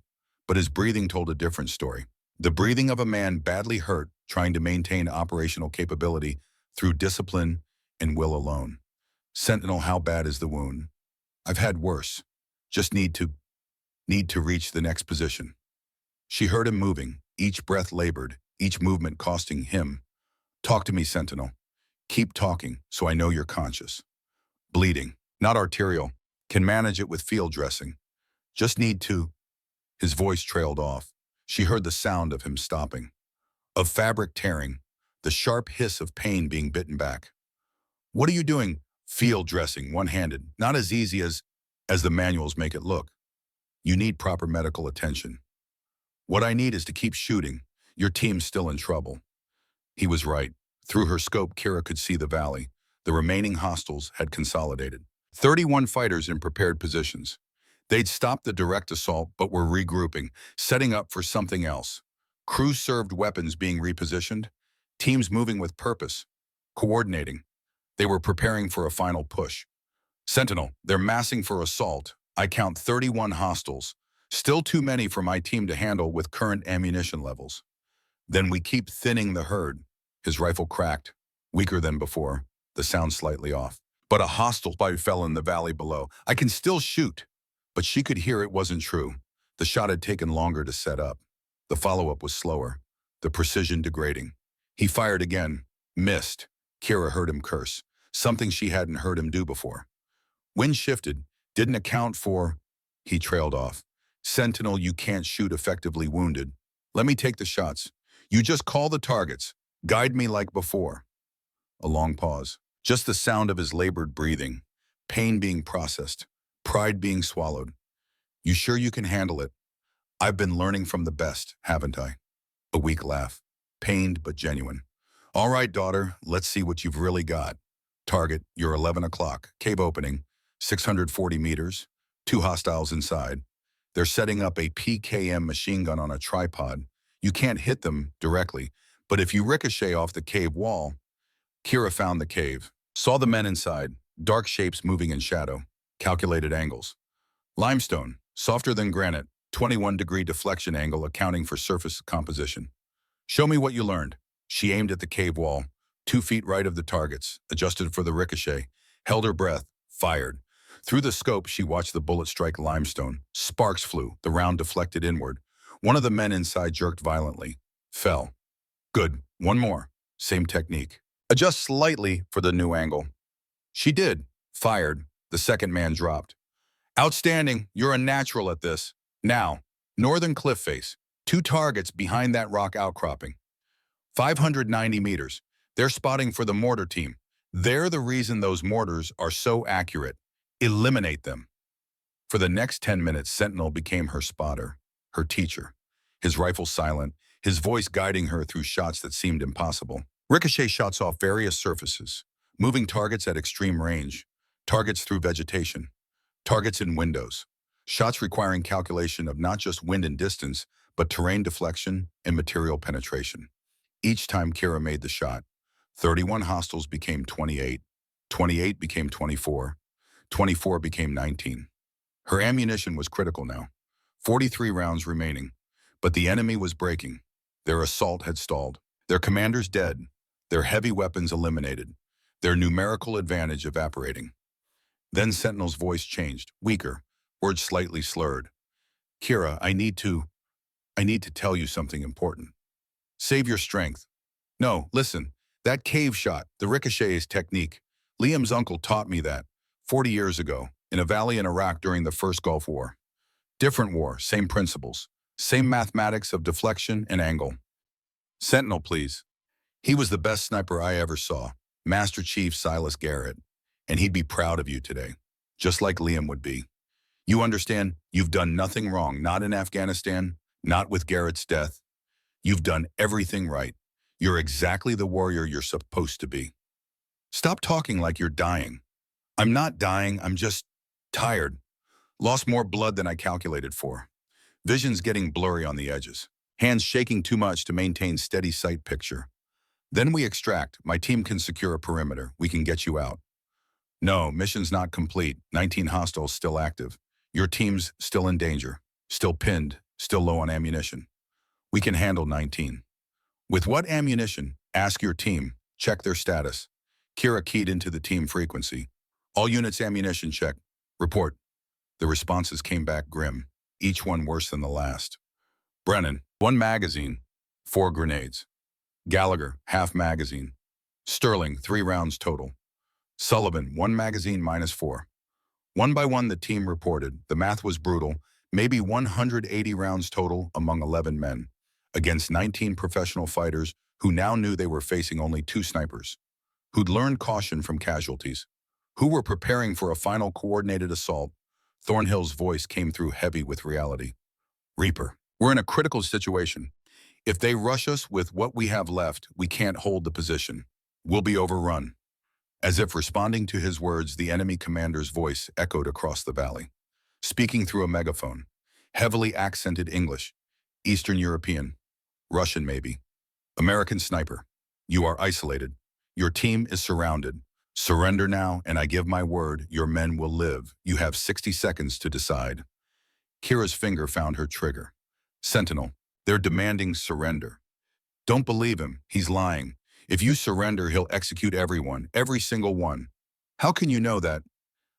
but his breathing told a different story. The breathing of a man badly hurt, trying to maintain operational capability through discipline and will alone. Sentinel, how bad is the wound? I've had worse. Just need to reach the next position. She heard him moving, each breath labored, each movement costing him. Talk to me, Sentinel. Keep talking, so I know you're conscious. Bleeding, not arterial. Can manage it with field dressing. Just need to... His voice trailed off. She heard the sound of him stopping, of fabric tearing, the sharp hiss of pain being bitten back. What are you doing? Field dressing, one-handed, not as easy as the manuals make it look. You need proper medical attention. What I need is to keep shooting. Your team's still in trouble. He was right. Through her scope, Kira could see the valley. The remaining hostiles had consolidated. 31 fighters in prepared positions. They'd stopped the direct assault, but were regrouping, setting up for something else. Crew-served weapons being repositioned, teams moving with purpose, coordinating. They were preparing for a final push. Sentinel, they're massing for assault. I count 31 hostiles. Still too many for my team to handle with current ammunition levels. Then we keep thinning the herd. His rifle cracked, weaker than before, the sound slightly off. But a hostile spy fell in the valley below. I can still shoot. But she could hear it wasn't true. The shot had taken longer to set up. The follow-up was slower, the precision degrading. He fired again, missed. Kira heard him curse, something she hadn't heard him do before. Wind shifted, didn't account for. He trailed off. Sentinel, you can't shoot effectively wounded. Let me take the shots. You just call the targets. Guide me like before. A long pause. Just the sound of his labored breathing. Pain being processed. Pride being swallowed. You sure you can handle it? I've been learning from the best, haven't I? A weak laugh. Pained but genuine. All right, daughter, let's see what you've really got. Target, you're 11 o'clock. Cave opening, 640 meters. 2 hostiles inside. They're setting up a PKM machine gun on a tripod. You can't hit them directly, but if you ricochet off the cave wall. Kira found the cave, saw the men inside, dark shapes moving in shadow, calculated angles. Limestone, softer than granite, 21-degree deflection angle accounting for surface composition. Show me what you learned. She aimed at the cave wall, 2 feet right of the targets, adjusted for the ricochet, held her breath, fired. Through the scope, she watched the bullet strike limestone. Sparks flew, the round deflected inward. One of the men inside jerked violently, fell. Good, one more, same technique. Adjust slightly for the new angle. She did, fired, the second man dropped. Outstanding, you're a natural at this. Now, northern cliff face, 2 targets behind that rock outcropping. 590 meters, they're spotting for the mortar team. They're the reason those mortars are so accurate. Eliminate them. For the next 10 minutes, Sentinel became her spotter, her teacher. His rifle silent, his voice guiding her through shots that seemed impossible. Ricochet shots off various surfaces, moving targets at extreme range, targets through vegetation, targets in windows, shots requiring calculation of not just wind and distance, but terrain deflection and material penetration. Each time Kira made the shot, 31 hostiles became 28, 28 became 24, 24 became 19. Her ammunition was critical now, 43 rounds remaining, but the enemy was breaking. Their assault had stalled, their commanders dead, their heavy weapons eliminated, their numerical advantage evaporating. Then Sentinel's voice changed, weaker, words slightly slurred. Kira, I need to tell you something important. Save your strength. No, listen, that cave shot, the ricochet's technique. Liam's uncle taught me that 40 years ago in a valley in Iraq during the First Gulf War. Different war, same principles, same mathematics of deflection and angle. Sentinel, please. He was the best sniper I ever saw, Master Chief Silas Garrett, and he'd be proud of you today, just like Liam would be. You understand, you've done nothing wrong, not in Afghanistan, not with Garrett's death. You've done everything right. You're exactly the warrior you're supposed to be. Stop talking like you're dying. I'm not dying, I'm just tired. Lost more blood than I calculated for. Vision's getting blurry on the edges. Hands shaking too much to maintain steady sight picture. Then we extract. My team can secure a perimeter. We can get you out. No, mission's not complete. 19 hostiles still active. Your team's still in danger. Still pinned. Still low on ammunition. We can handle 19. With what ammunition? Ask your team. Check their status. Kira keyed into the team frequency. All units ammunition check. Report. The responses came back grim, each one worse than the last. Brennan, 1 magazine, 4 grenades. Gallagher, half magazine. Sterling, 3 rounds total. Sullivan, 1 magazine -4. One by one the team reported. The math was brutal. maybe 180 rounds total among 11 men, against 19 professional fighters who now knew they were facing only 2 snipers, who'd learned caution from casualties, who were preparing for a final coordinated assault. Thornhill's voice came through heavy with reality. Reaper, we're in a critical situation. If they rush us with what we have left, we can't hold the position. We'll be overrun. As if responding to his words, the enemy commander's voice echoed across the valley, speaking through a megaphone. Heavily accented English, Eastern European, Russian maybe. American sniper, you are isolated. Your team is surrounded. Surrender now, and I give my word, your men will live. You have 60 seconds to decide. Kira's finger found her trigger. Sentinel, they're demanding surrender. Don't believe him, he's lying. If you surrender, he'll execute everyone, every single one. How can you know that?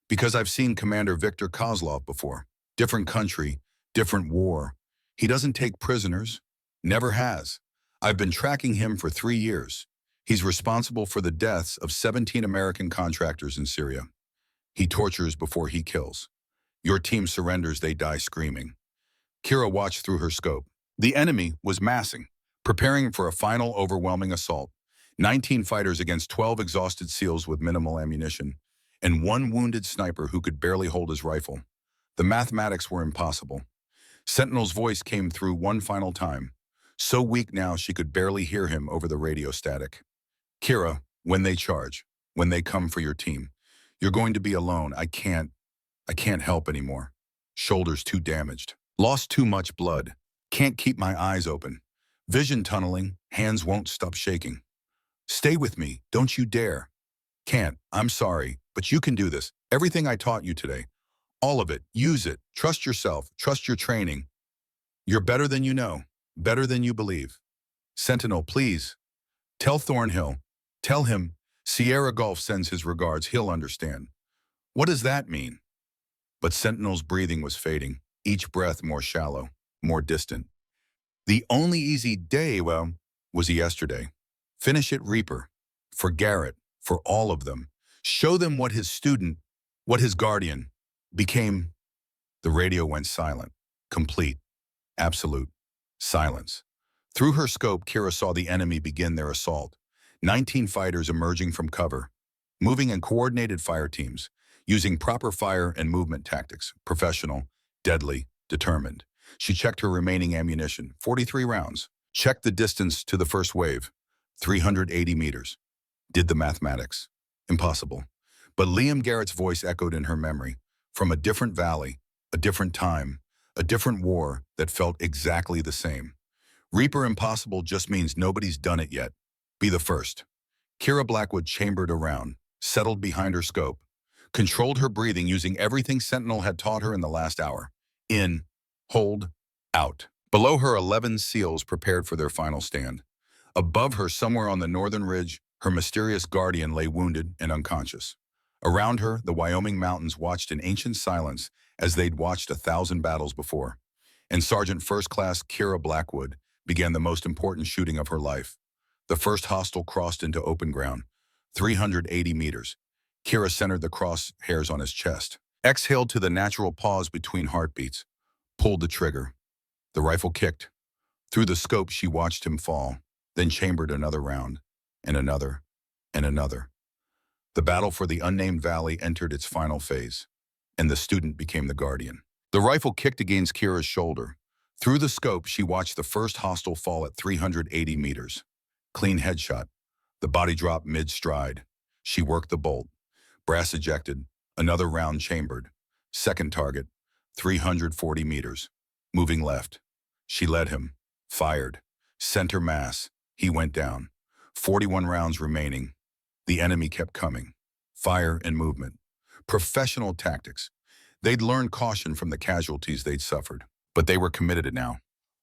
Because I've seen Commander Viktor Kozlov before. Different country, different war. He doesn't take prisoners. Never has. I've been tracking him for 3 years. He's responsible for the deaths of 17 American contractors in Syria. He tortures before he kills. Your team surrenders, they die screaming. Kira watched through her scope. The enemy was massing, preparing for a final overwhelming assault. 19 fighters against 12 exhausted SEALs with minimal ammunition, and 1 wounded sniper who could barely hold his rifle. The mathematics were impossible. Sentinel's voice came through one final time, so weak now she could barely hear him over the radio static. Kira, when they charge, when they come for your team, you're going to be alone. I can't help anymore. Shoulders too damaged. Lost too much blood. Can't keep my eyes open. Vision tunneling, hands won't stop shaking. Stay with me, don't you dare. Can't, I'm sorry, but you can do this. Everything I taught you today. All of it, use it. Trust yourself, trust your training. You're better than you know, better than you believe. Sentinel, please. Tell Thornhill. Tell him Sierra Gulf sends his regards, he'll understand. What does that mean? But Sentinel's breathing was fading, each breath more shallow, more distant. The only easy day, well, was yesterday. Finish it, Reaper. For Garrett, for all of them. Show them what his student, what his guardian, became. The radio went silent, complete, absolute silence. Through her scope, Kira saw the enemy begin their assault. 19 fighters emerging from cover, moving in coordinated fire teams, using proper fire and movement tactics, professional, deadly, determined. She checked her remaining ammunition, 43 rounds. Checked the distance to the first wave, 380 meters. Did the mathematics. Impossible. But Liam Garrett's voice echoed in her memory, from a different valley, a different time, a different war that felt exactly the same. Reaper impossible just means nobody's done it yet. Be the first. Kira Blackwood chambered around, settled behind her scope, controlled her breathing using everything Sentinel had taught her in the last hour. In, hold, out. Below her, 11 SEALs prepared for their final stand. Above her, somewhere on the northern ridge, her mysterious guardian lay wounded and unconscious. Around her, the Wyoming mountains watched in ancient silence as they'd watched 1,000 battles before. And Sergeant First Class Kira Blackwood began the most important shooting of her life. The first hostile crossed into open ground, 380 meters. Kira centered the crosshairs on his chest, exhaled to the natural pause between heartbeats, pulled the trigger. The rifle kicked. Through the scope, she watched him fall, then chambered another round, and another, and another. The battle for the unnamed valley entered its final phase, and the student became the guardian. The rifle kicked against Kira's shoulder. Through the scope, she watched the first hostile fall at 380 meters. Clean headshot. The body dropped mid-stride. She worked the bolt. Brass ejected. Another round chambered. Second target, 340 meters. Moving left. She led him. Fired. Center mass. He went down. 41 rounds remaining. The enemy kept coming. Fire and movement. Professional tactics. They'd learned caution from the casualties they'd suffered, but they were committed to now.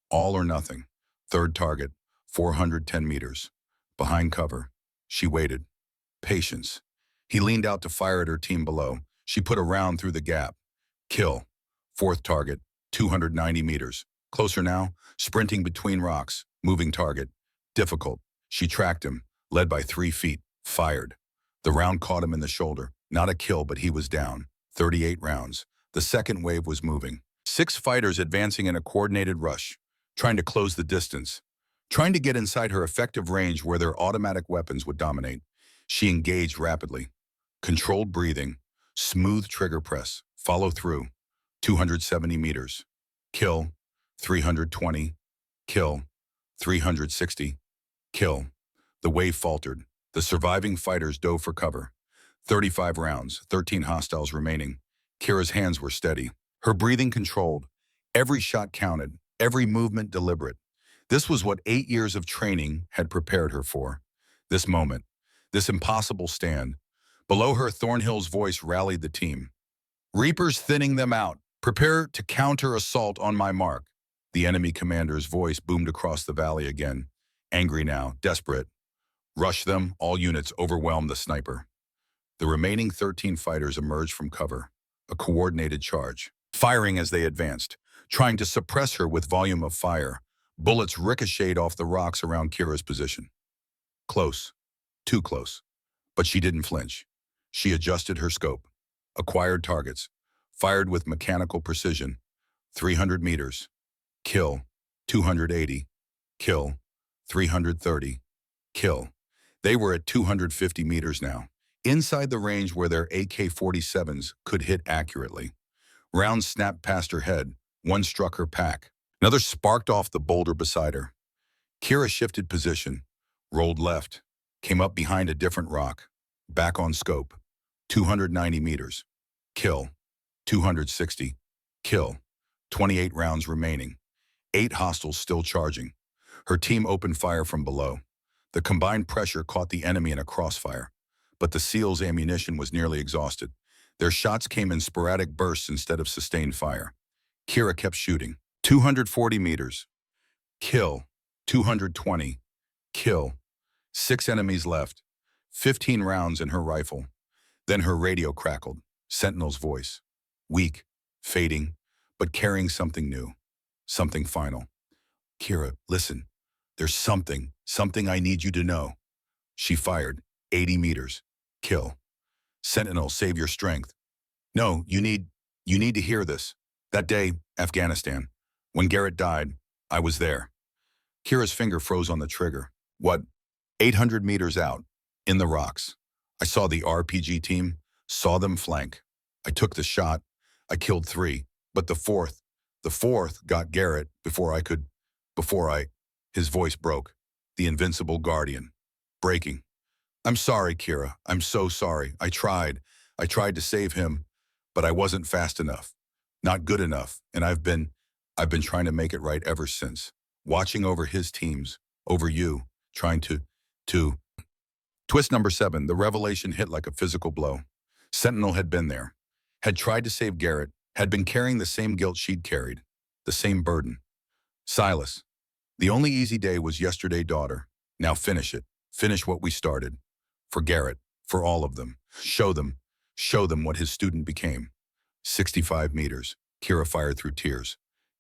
All or nothing. Third target, 410 meters. Behind cover. She waited. Patience. He leaned out to fire at her team below. She put a round through the gap. Kill. Fourth target, 290 meters. Closer now, sprinting between rocks. Moving target. Difficult. She tracked him, led by 3 feet. Fired. The round caught him in the shoulder. Not a kill, but he was down. 38 rounds. The second wave was moving. 6 fighters advancing in a coordinated rush, trying to close the distance, trying to get inside her effective range where their automatic weapons would dominate. She engaged rapidly. Controlled breathing, smooth trigger press, follow through, 270 meters. Kill, 320. Kill, 360. Kill. The wave faltered. The surviving fighters dove for cover. 35 rounds, 13 hostiles remaining. Kira's hands were steady. Her breathing controlled. Every shot counted, every movement deliberate. This was what 8 years of training had prepared her for. This moment, this impossible stand. Below her, Thornhill's voice rallied the team. Reapers thinning them out. Prepare to counter-assault on my mark. The enemy commander's voice boomed across the valley again. Angry now, desperate. Rush them, all units overwhelm the sniper. The remaining 13 fighters emerged from cover. A coordinated charge. Firing as they advanced, trying to suppress her with volume of fire. Bullets ricocheted off the rocks around Kira's position. Close. Too close. But she didn't flinch. She adjusted her scope. Acquired targets. Fired with mechanical precision. 300 meters. Kill. 280. Kill. 330. Kill. They were at 250 meters now, inside the range where their AK-47s could hit accurately. Rounds snapped past her head. One struck her pack. Another sparked off the boulder beside her. Kira shifted position, rolled left, came up behind a different rock, back on scope. 290 meters. Kill. 260. Kill. 28 rounds remaining. 8 hostiles still charging. Her team opened fire from below. The combined pressure caught the enemy in a crossfire, but the SEALs' ammunition was nearly exhausted. Their shots came in sporadic bursts instead of sustained fire. Kira kept shooting. 240 meters. Kill. 220. Kill. 6 enemies left. 15 rounds in her rifle. Then her radio crackled. Sentinel's voice. Weak, fading, but carrying something new. Something final. Kira, listen. There's something I need you to know. She fired. 80 meters. Kill. Sentinel, save your strength. No, you need to hear this. That day, Afghanistan, when Garrett died, I was there. Kira's finger froze on the trigger. What? 800 meters out, in the rocks. I saw the RPG team, saw them flank. I took the shot. I killed 3, but the fourth got Garrett before his voice broke. The invincible guardian. Breaking. I'm sorry, Kira. I'm so sorry. I tried to save him, but I wasn't fast enough. Not good enough. And I've been trying to make it right ever since. Watching over his teams, over you, trying to. Twist number 7, the revelation hit like a physical blow. Sentinel had been there, had tried to save Garrett, had been carrying the same guilt she'd carried, the same burden. Silas, the only easy day was yesterday, daughter. Now finish it. Finish what we started. For Garrett, for all of them. Show them what his student became. 65 meters. Kira fired through tears.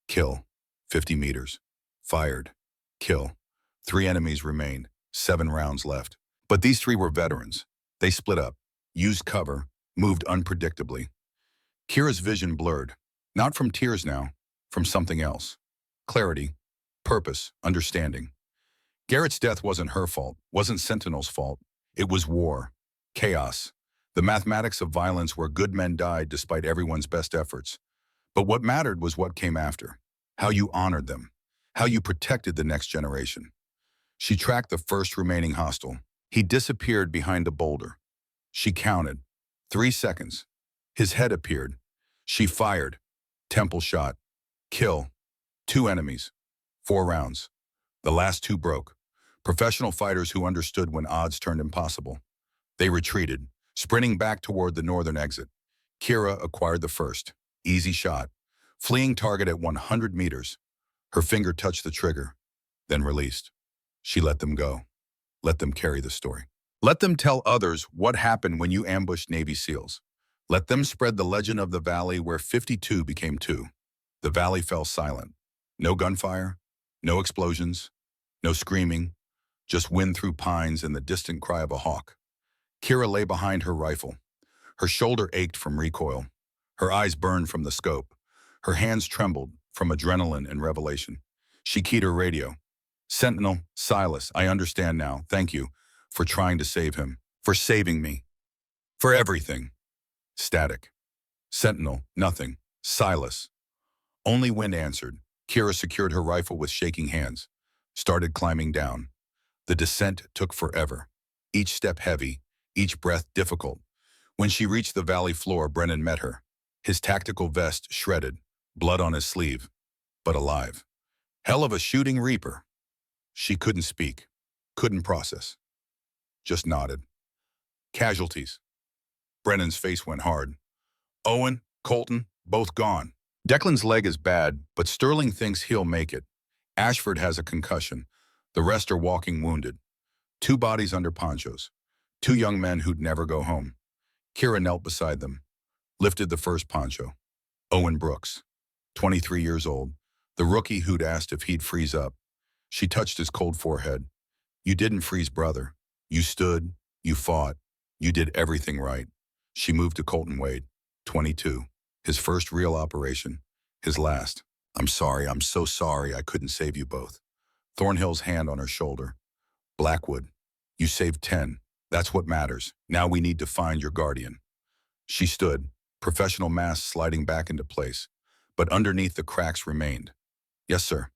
Kill. 50 meters. Fired. Kill. 3 enemies remained. 7 rounds left. But these 3 were veterans. They split up, used cover, moved unpredictably. Kira's vision blurred. Not from tears now, from something else. Clarity, purpose, understanding. Garrett's death wasn't her fault, wasn't Sentinel's fault. It was war, chaos, the mathematics of violence where good men died despite everyone's best efforts. But what mattered was what came after, how you honored them, how you protected the next generation. She tracked the first remaining hostile. He disappeared behind a boulder. She counted. 3 seconds. His head appeared. She fired. Temple shot. Kill. 2 enemies. 4 rounds. The last 2 broke. Professional fighters who understood when odds turned impossible. They retreated, sprinting back toward the northern exit. Kira acquired the first. Easy shot. Fleeing target at 100 meters. Her finger touched the trigger, then released. She let them go. Let them carry the story. Let them tell others what happened when you ambushed Navy SEALs. Let them spread the legend of the valley where 52 became 2. The valley fell silent. No gunfire, no explosions, no screaming, just wind through pines and the distant cry of a hawk. Kira lay behind her rifle. Her shoulder ached from recoil. Her eyes burned from the scope. Her hands trembled from adrenaline and revelation. She keyed her radio. Sentinel, Silas, I understand now. Thank you for trying to save him. For saving me. For everything. Static. Sentinel, nothing. Silas. Only wind answered. Kira secured her rifle with shaking hands. Started climbing down. The descent took forever. Each step heavy, each breath difficult. When she reached the valley floor, Brennan met her. His tactical vest shredded, blood on his sleeve, but alive. Hell of a shooting reaper. She couldn't speak, couldn't process. Just nodded. Casualties. Brennan's face went hard. Owen, Colton, both gone. Declan's leg is bad, but Sterling thinks he'll make it. Ashford has a concussion. The rest are walking wounded. 2 bodies under ponchos. 2 young men who'd never go home. Kira knelt beside them, lifted the first poncho. Owen Brooks, 23 years old, the rookie who'd asked if he'd freeze up. She touched his cold forehead. You didn't freeze, brother. You stood, you fought, you did everything right. She moved to Colton Wade, 22, his first real operation, his last. I'm sorry, I'm so sorry I couldn't save you both. Thornhill's hand on her shoulder. Blackwood, you saved 10. That's what matters. Now we need to find your guardian. She stood, professional mask sliding back into place, but underneath the cracks remained. Yes, sir.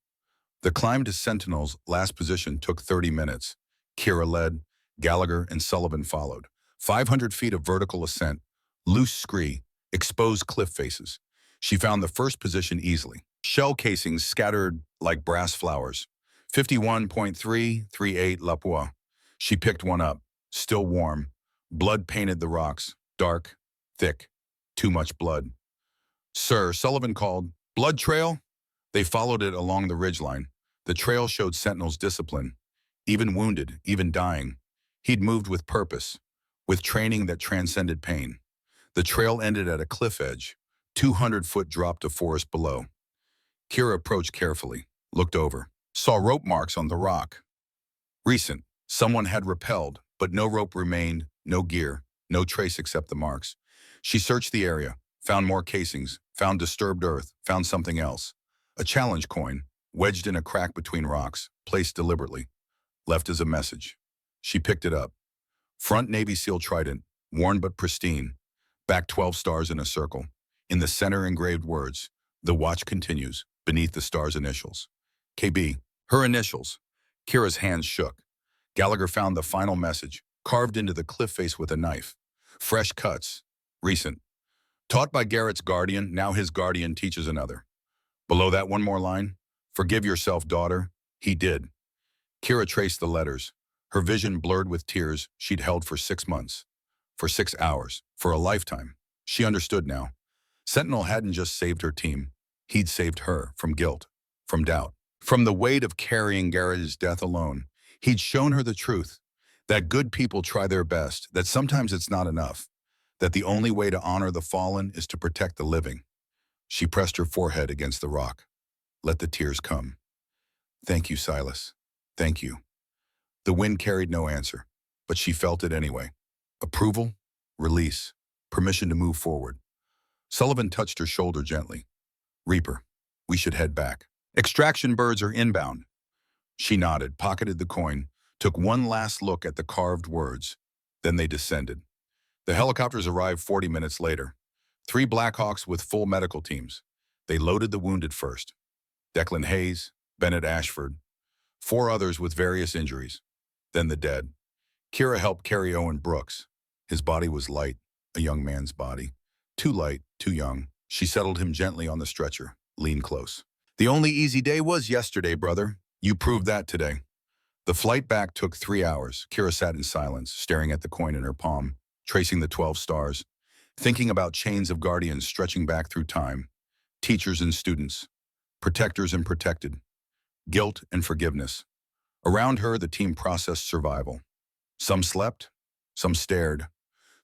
The climb to Sentinel's last position took 30 minutes. Kira led, Gallagher and Sullivan followed. 500 feet of vertical ascent, loose scree, exposed cliff faces. She found the first position easily. Shell casings scattered like brass flowers. 51.338 La Poix. She picked one up, still warm. Blood painted the rocks, dark, thick, too much blood. Sir, Sullivan called. Blood trail? They followed it along the ridgeline. The trail showed Sentinel's discipline. Even wounded, even dying. He'd moved with purpose, with training that transcended pain. The trail ended at a cliff edge, 200-foot drop to forest below. Kira approached carefully, looked over, saw rope marks on the rock. Recent. Someone had rappelled, but no rope remained, no gear, no trace except the marks. She searched the area, found more casings, found disturbed earth, found something else. A challenge coin, wedged in a crack between rocks, placed deliberately, left as a message. She picked it up. Front Navy SEAL trident, worn but pristine. Back 12 stars in a circle. In the center engraved words, the watch continues, beneath the star's initials. KB, her initials. Kira's hands shook. Gallagher found the final message, carved into the cliff face with a knife. Fresh cuts. Recent. Taught by Garrett's guardian, now his guardian teaches another. Below that one more line. Forgive yourself, daughter. He did. Kira traced the letters. Her vision blurred with tears she'd held for 6 months. For 6 hours. For a lifetime. She understood now. Sentinel hadn't just saved her team. He'd saved her from guilt, from doubt, from the weight of carrying Garrett's death alone. He'd shown her the truth, that good people try their best, that sometimes it's not enough, that the only way to honor the fallen is to protect the living. She pressed her forehead against the rock. Let the tears come. Thank you, Silas. Thank you. The wind carried no answer, but she felt it anyway. Approval, release, permission to move forward. Sullivan touched her shoulder gently. Reaper, we should head back. Extraction birds are inbound. She nodded, pocketed the coin, took one last look at the carved words. Then they descended. The helicopters arrived 40 minutes later. 3 Blackhawks with full medical teams. They loaded the wounded first. Declan Hayes, Bennett Ashford. 4 others with various injuries. Then the dead. Kira helped carry Owen Brooks. His body was light, a young man's body. Too light, too young. She settled him gently on the stretcher, leaned close. The only easy day was yesterday, brother. You proved that today. The flight back took 3 hours. Kira sat in silence, staring at the coin in her palm, tracing the 12 stars, thinking about chains of guardians stretching back through time, teachers and students, protectors and protected, guilt and forgiveness. Around her, the team processed survival. Some slept, some stared,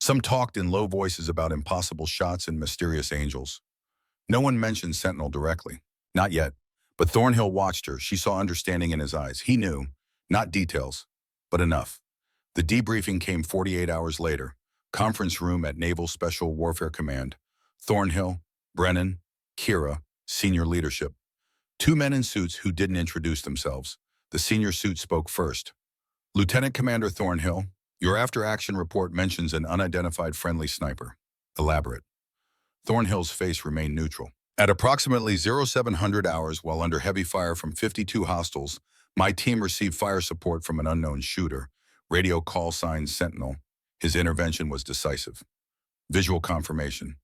some talked in low voices about impossible shots and mysterious angels. No one mentioned Sentinel directly. Not yet. But Thornhill watched her. She saw understanding in his eyes. He knew, not details, but enough. The debriefing came 48 hours later. Conference room at Naval Special Warfare Command. Thornhill, Brennan, Kira, Senior leadership. Two men in suits who didn't introduce themselves. The senior suit spoke first. Lieutenant Commander Thornhill, your after-action report mentions an unidentified friendly sniper. Elaborate. Thornhill's face remained neutral. At approximately 0700 hours while under heavy fire from 52 hostiles, my team received fire support from an unknown shooter. Radio call sign Sentinel. His intervention was decisive. Visual confirmation.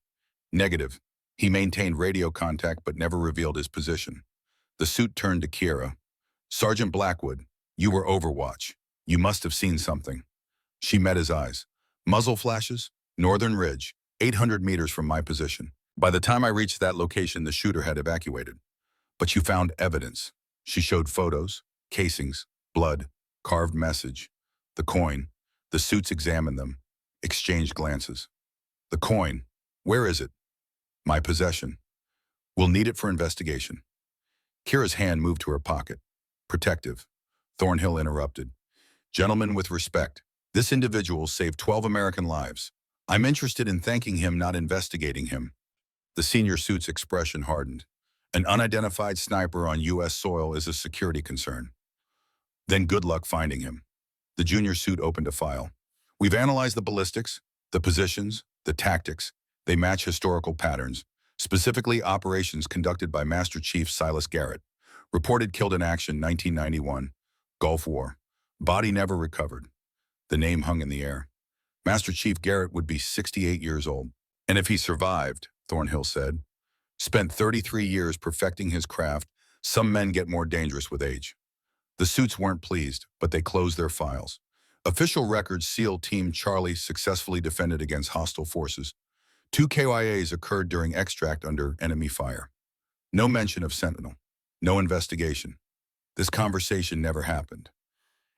Negative. He maintained radio contact but never revealed his position. The suit turned to Kira. Sergeant Blackwood, you were Overwatch. You must have seen something. She met his eyes. Muzzle flashes, Northern Ridge, 800 meters from my position. By the time I reached that location, the shooter had evacuated. But you found evidence. She showed photos, casings, blood, carved message, the coin. The suits examined them, exchanged glances. The coin, where is it? My possession. We'll need it for investigation. Kira's hand moved to her pocket. Protective. Thornhill interrupted. Gentlemen, with respect, this individual saved 12 American lives. I'm interested in thanking him, not investigating him. The senior suit's expression hardened. An unidentified sniper on U.S. soil is a security concern. Then good luck finding him. The junior suit opened a file. We've analyzed the ballistics, the positions, the tactics. They match historical patterns, specifically operations conducted by Master Chief Silas Garrett. Reported killed in action 1991, Gulf War. Body never recovered. The name hung in the air. Master Chief Garrett would be 68 years old. And if he survived, Thornhill said, spent 33 years perfecting his craft, some men get more dangerous with age. The suits weren't pleased, but they closed their files. Official records SEAL Team Charlie successfully defended against hostile forces. 2 KIAs occurred during extract under enemy fire. No mention of Sentinel. No investigation. This conversation never happened.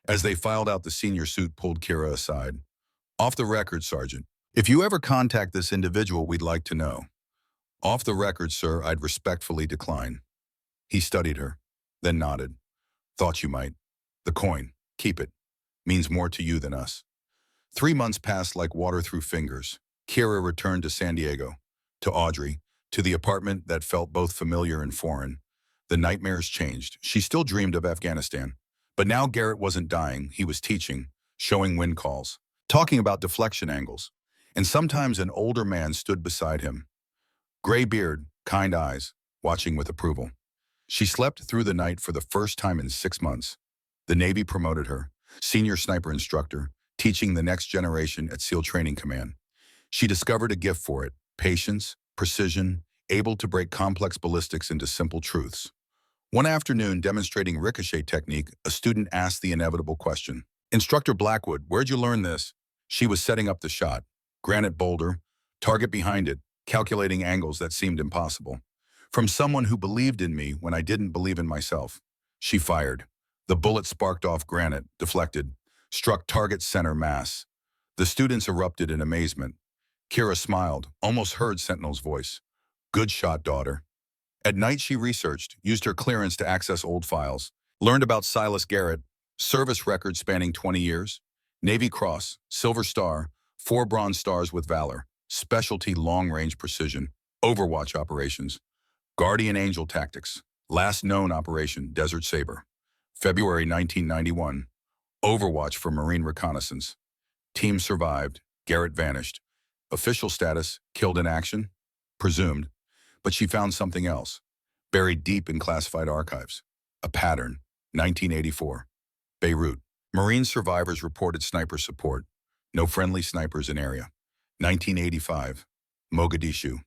As they filed out, the senior suit pulled Kira aside. Off the record, Sergeant. If you ever contact this individual, we'd like to know. Off the record, sir, I'd respectfully decline. He studied her, then nodded. Thought you might. The coin, keep it. Means more to you than us. 3 months passed like water through fingers. Kira returned to San Diego, to Audrey, to the apartment that felt both familiar and foreign. The nightmares changed. She still dreamed of Afghanistan. But now Garrett wasn't dying. He was teaching, showing wind calls, talking about deflection angles. And sometimes an older man stood beside him. Gray beard, kind eyes, watching with approval. She slept through the night for the first time in 6 months. The Navy promoted her, senior sniper instructor, teaching the next generation at SEAL Training Command. She discovered a gift for it, patience, precision, able to break complex ballistics into simple truths. One afternoon, demonstrating ricochet technique, a student asked the inevitable question. Instructor Blackwood, where'd you learn this? She was setting up the shot. Granite boulder, target behind it, calculating angles that seemed impossible. From someone who believed in me when I didn't believe in myself. She fired. The bullet sparked off granite, deflected, struck target center mass. The students erupted in amazement. Kira smiled, almost heard Sentinel's voice. Good shot, daughter. At night, she researched, used her clearance to access old files, learned about Silas Garrett, service record spanning 20 years, Navy Cross, Silver Star, 4 Bronze Stars with Valor, specialty long-range precision, Overwatch operations, Guardian Angel tactics, last known operation, Desert Saber, February 1991, Overwatch for Marine reconnaissance. Team survived, Garrett vanished. Official status, killed in action? Presumed. But she found something else, buried deep in classified archives. A pattern, 1984. Beirut. Marine survivors reported sniper support. No friendly snipers in area. 1985. Mogadishu.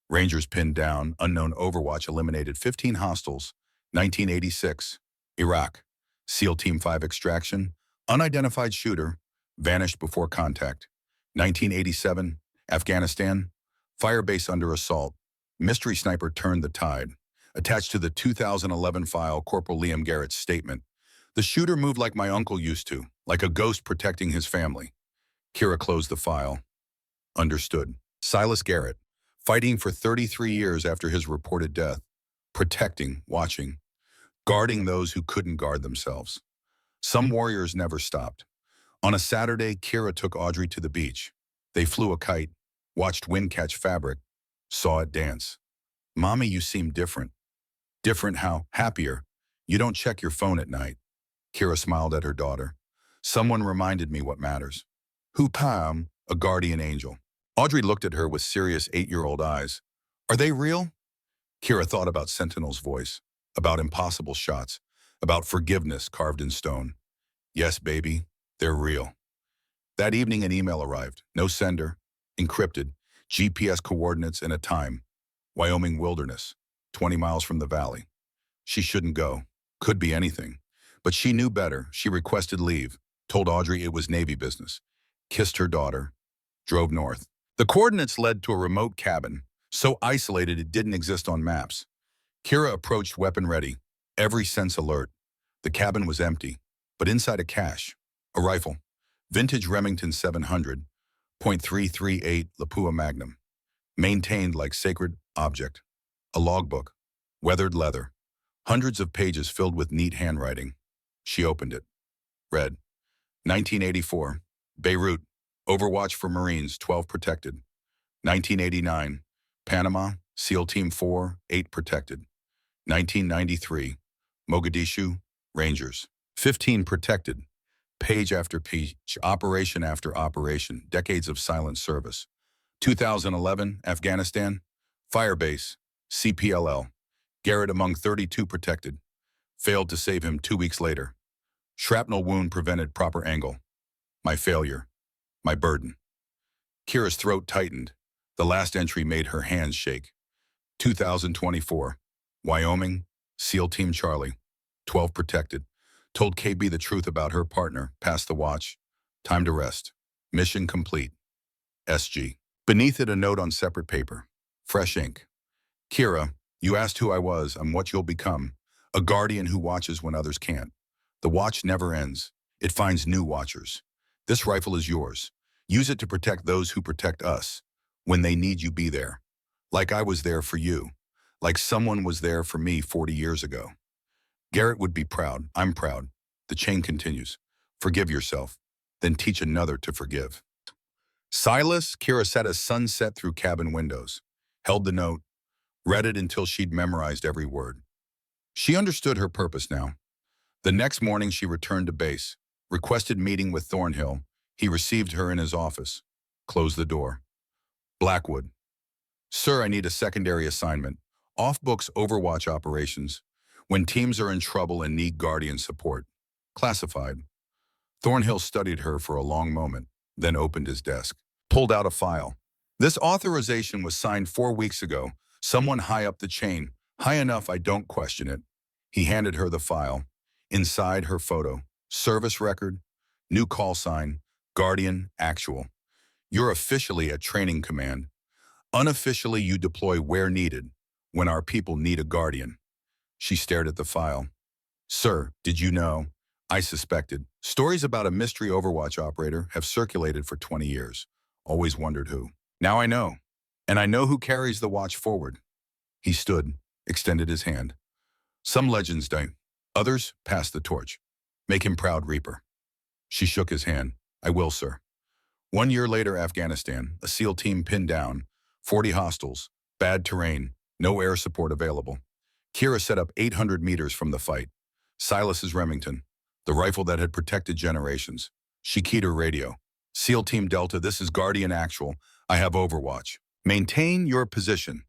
Rangers pinned down, unknown Overwatch eliminated 15 hostiles. 1986. Iraq. SEAL Team 5 extraction. Unidentified shooter. Vanished before contact. 1987. Afghanistan. Firebase under assault. Mystery sniper turned the tide. Attached to the 2011 file, Corporal Liam Garrett's statement. The shooter moved like my uncle used to, like a ghost protecting his family. Kira closed the file. Understood. Silas Garrett, fighting for 33 years after his reported death. Protecting, watching, guarding those who couldn't guard themselves. Some warriors never stopped. On a Saturday, Kira took Audrey to the beach. They flew a kite, watched wind catch fabric, saw it dance. Mommy, you seem different. Different how? Happier. You don't check your phone at night. Kira smiled at her daughter. Someone reminded me what matters. Who Pam? A guardian angel. Audrey looked at her with serious 8-year-old eyes. Are they real? Kira thought about Sentinel's voice, about impossible shots, about forgiveness carved in stone. Yes, baby, they're real. That evening an email arrived. No sender, encrypted, GPS coordinates and a time. Wyoming wilderness, 20 miles from the valley. She shouldn't go. Could be anything. But she knew better. She requested leave, told Audrey it was Navy business, kissed her daughter, drove north. The coordinates led to a remote cabin, so isolated it didn't exist on maps. Kira approached weapon ready, every sense alert. The cabin was empty, but inside a cache, a rifle, vintage Remington 700, .338 Lapua Magnum, maintained like sacred object, a logbook, weathered leather, hundreds of pages filled with neat handwriting. She opened it, read, 1984, Beirut, Overwatch for Marines, 12 protected. 1989, Panama, SEAL Team 4, 8 protected. 1993, Mogadishu, Rangers, 15 protected. Page after page, operation after operation, decades of silent service. 2011, Afghanistan, Firebase, CPLL, Garrett among 32 protected. Failed to save him 2 weeks later. Shrapnel wound prevented proper angle. My failure. My burden. Kira's throat tightened. The last entry made her hands shake. 2024, Wyoming, SEAL Team Charlie, 12 protected. Told KB the truth about her partner, passed the watch. Time to rest. Mission complete. SG. Beneath it a note on separate paper. Fresh ink. Kira, you asked who I was. I'm what you'll become. A guardian who watches when others can't. The watch never ends. It finds new watchers. This rifle is yours. Use it to protect those who protect us. When they need you, be there. Like I was there for you. Like someone was there for me 40 years ago. Garrett would be proud. I'm proud. The chain continues. Forgive yourself, then teach another to forgive. Silas, Kira sat as sunset through cabin windows, held the note, read it until she'd memorized every word. She understood her purpose now. The next morning she returned to base, requested meeting with Thornhill. He received her in his office, closed the door. Blackwood. Sir, I need a secondary assignment. Off-books Overwatch operations. When teams are in trouble and need guardian support. Classified. Thornhill studied her for a long moment, then opened his desk, pulled out a file. This authorization was signed 4 weeks ago. Someone high up the chain. High enough I don't question it. He handed her the file. Inside her photo. Service record. New call sign. Guardian. Actual. You're officially at training command. Unofficially you deploy where needed. When our people need a guardian. She stared at the file. Sir, did you know? I suspected. Stories about a mystery Overwatch operator have circulated for 20 years. Always wondered who. Now I know. And I know who carries the watch forward. He stood, extended his hand. Some legends die. Others pass the torch. Make him proud, Reaper. She shook his hand. I will, sir. 1 year later, Afghanistan, a SEAL team pinned down, 40 hostiles, bad terrain, no air support available. Kira set up 800 meters from the fight. Silas's Remington, the rifle that had protected generations. She keyed her radio. SEAL Team Delta, this is Guardian Actual. I have Overwatch. Maintain your position.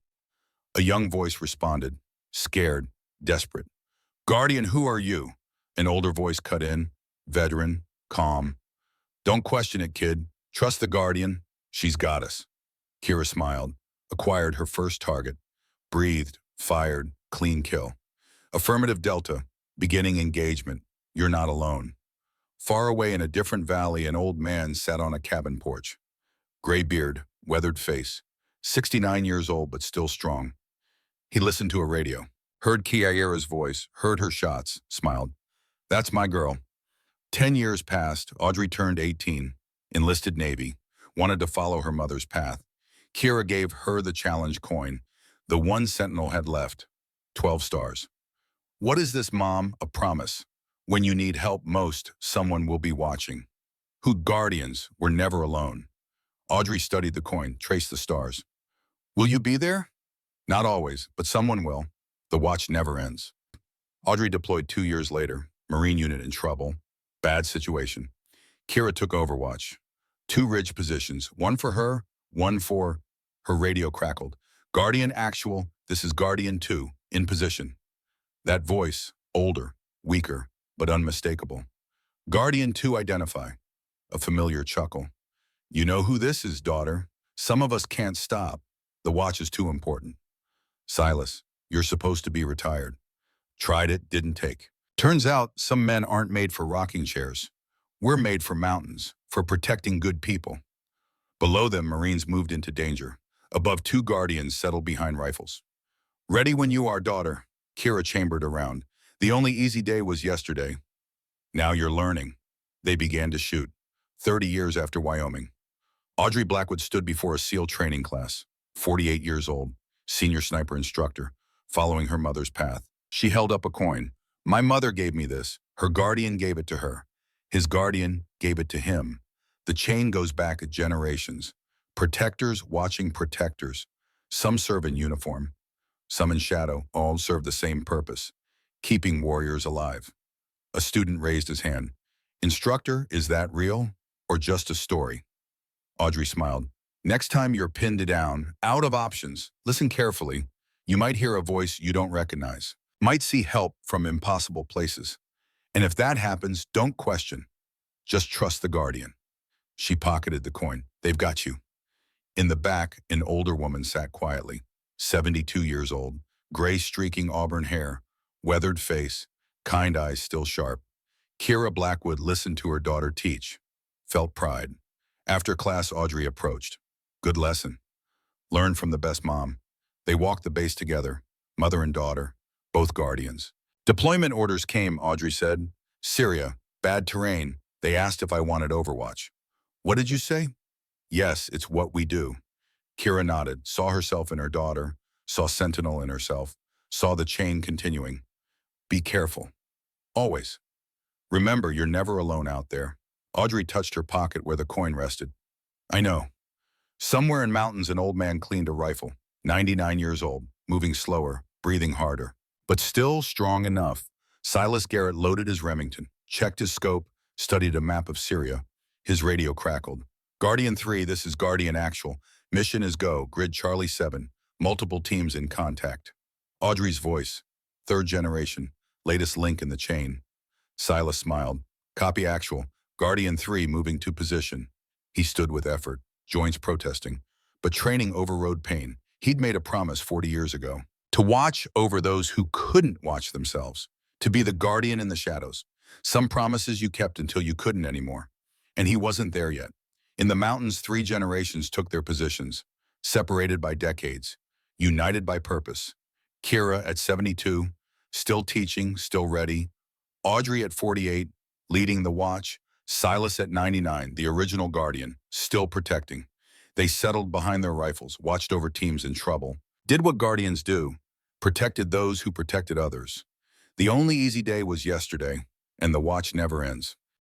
A young voice responded, scared, desperate. Guardian, who are you? An older voice cut in, veteran, calm. Don't question it, kid. Trust the Guardian. She's got us. Kira smiled, acquired her first target, breathed, fired, clean kill. Affirmative Delta, beginning engagement. You're not alone. Far away in a different valley, an old man sat on a cabin porch. Gray beard, weathered face, 69 years old but still strong. He listened to a radio, heard Kiara's voice, heard her shots, smiled. That's my girl. 10 years passed, Audrey turned 18, enlisted Navy, wanted to follow her mother's path. Kira gave her the challenge coin. The one Sentinel had left, 12 stars. What is this, Mom? A promise. When you need help most, someone will be watching. Who Guardians were never alone. Audrey studied the coin, traced the stars. Will you be there? Not always, but someone will. The watch never ends. Audrey deployed 2 years later. Marine unit in trouble. Bad situation. Kira took overwatch. Two ridge positions, one for her, one for her radio crackled. Guardian actual, this is Guardian 2, in position. That voice, older, weaker, but unmistakable. Guardian 2 identify. A familiar chuckle. You know who this is, daughter. Some of us can't stop. The watch is too important. Silas, you're supposed to be retired. Tried it, didn't take. Turns out some men aren't made for rocking chairs. We're made for mountains, for protecting good people. Below them, Marines moved into danger. Above, two Guardians settled behind rifles. Ready when you are, daughter. Kira chambered around. The only easy day was yesterday. Now you're learning. They began to shoot. 30 years after Wyoming. Audrey Blackwood stood before a SEAL training class. 48 years old, senior sniper instructor, following her mother's path. She held up a coin. My mother gave me this. Her guardian gave it to her. His guardian gave it to him. The chain goes back generations. Protectors watching protectors. Some serve in uniform, some in shadow, all serve the same purpose, keeping warriors alive. A student raised his hand. Instructor, is that real or just a story? Audrey smiled. Next time you're pinned down, out of options, listen carefully. You might hear a voice you don't recognize. Might see help from impossible places. And if that happens, don't question. Just trust the guardian. She pocketed the coin. They've got you. In the back, an older woman sat quietly. 72 years old, gray streaking auburn hair, weathered face, kind eyes still sharp. Kira Blackwood listened to her daughter teach. Felt pride. After class, Audrey approached. Good lesson. Learn from the best mom. They walked the base together, mother and daughter, both guardians. Deployment orders came, Audrey said. Syria, bad terrain. They asked if I wanted Overwatch. What did you say? Yes, it's what we do. Kira nodded, saw herself in her daughter, saw Sentinel in herself, saw the chain continuing. Be careful. Always. Remember, you're never alone out there. Audrey touched her pocket where the coin rested. I know. Somewhere in mountains, an old man cleaned a rifle. 99 years old, moving slower, breathing harder, but still strong enough. Silas Garrett loaded his Remington, checked his scope, studied a map of Syria. His radio crackled. Guardian 3, this is Guardian Actual. Mission is go, grid Charlie 7. Multiple teams in contact. Audrey's voice. Third generation. Latest link in the chain. Silas smiled. Copy actual. Guardian 3 moving to position. He stood with effort, joints protesting. But training overrode pain. He'd made a promise 40 years ago. To watch over those who couldn't watch themselves. To be the guardian in the shadows. Some promises you kept until you couldn't anymore. And he wasn't there yet. In the mountains, 3 generations took their positions, separated by decades, united by purpose. Kira at 72, still teaching, still ready. Audrey at 48, leading the watch. Silas at 99, the original guardian, still protecting. They settled behind their rifles, watched over teams in trouble, did what guardians do, protected those who protected others. The only easy day was yesterday, and the watch never ends.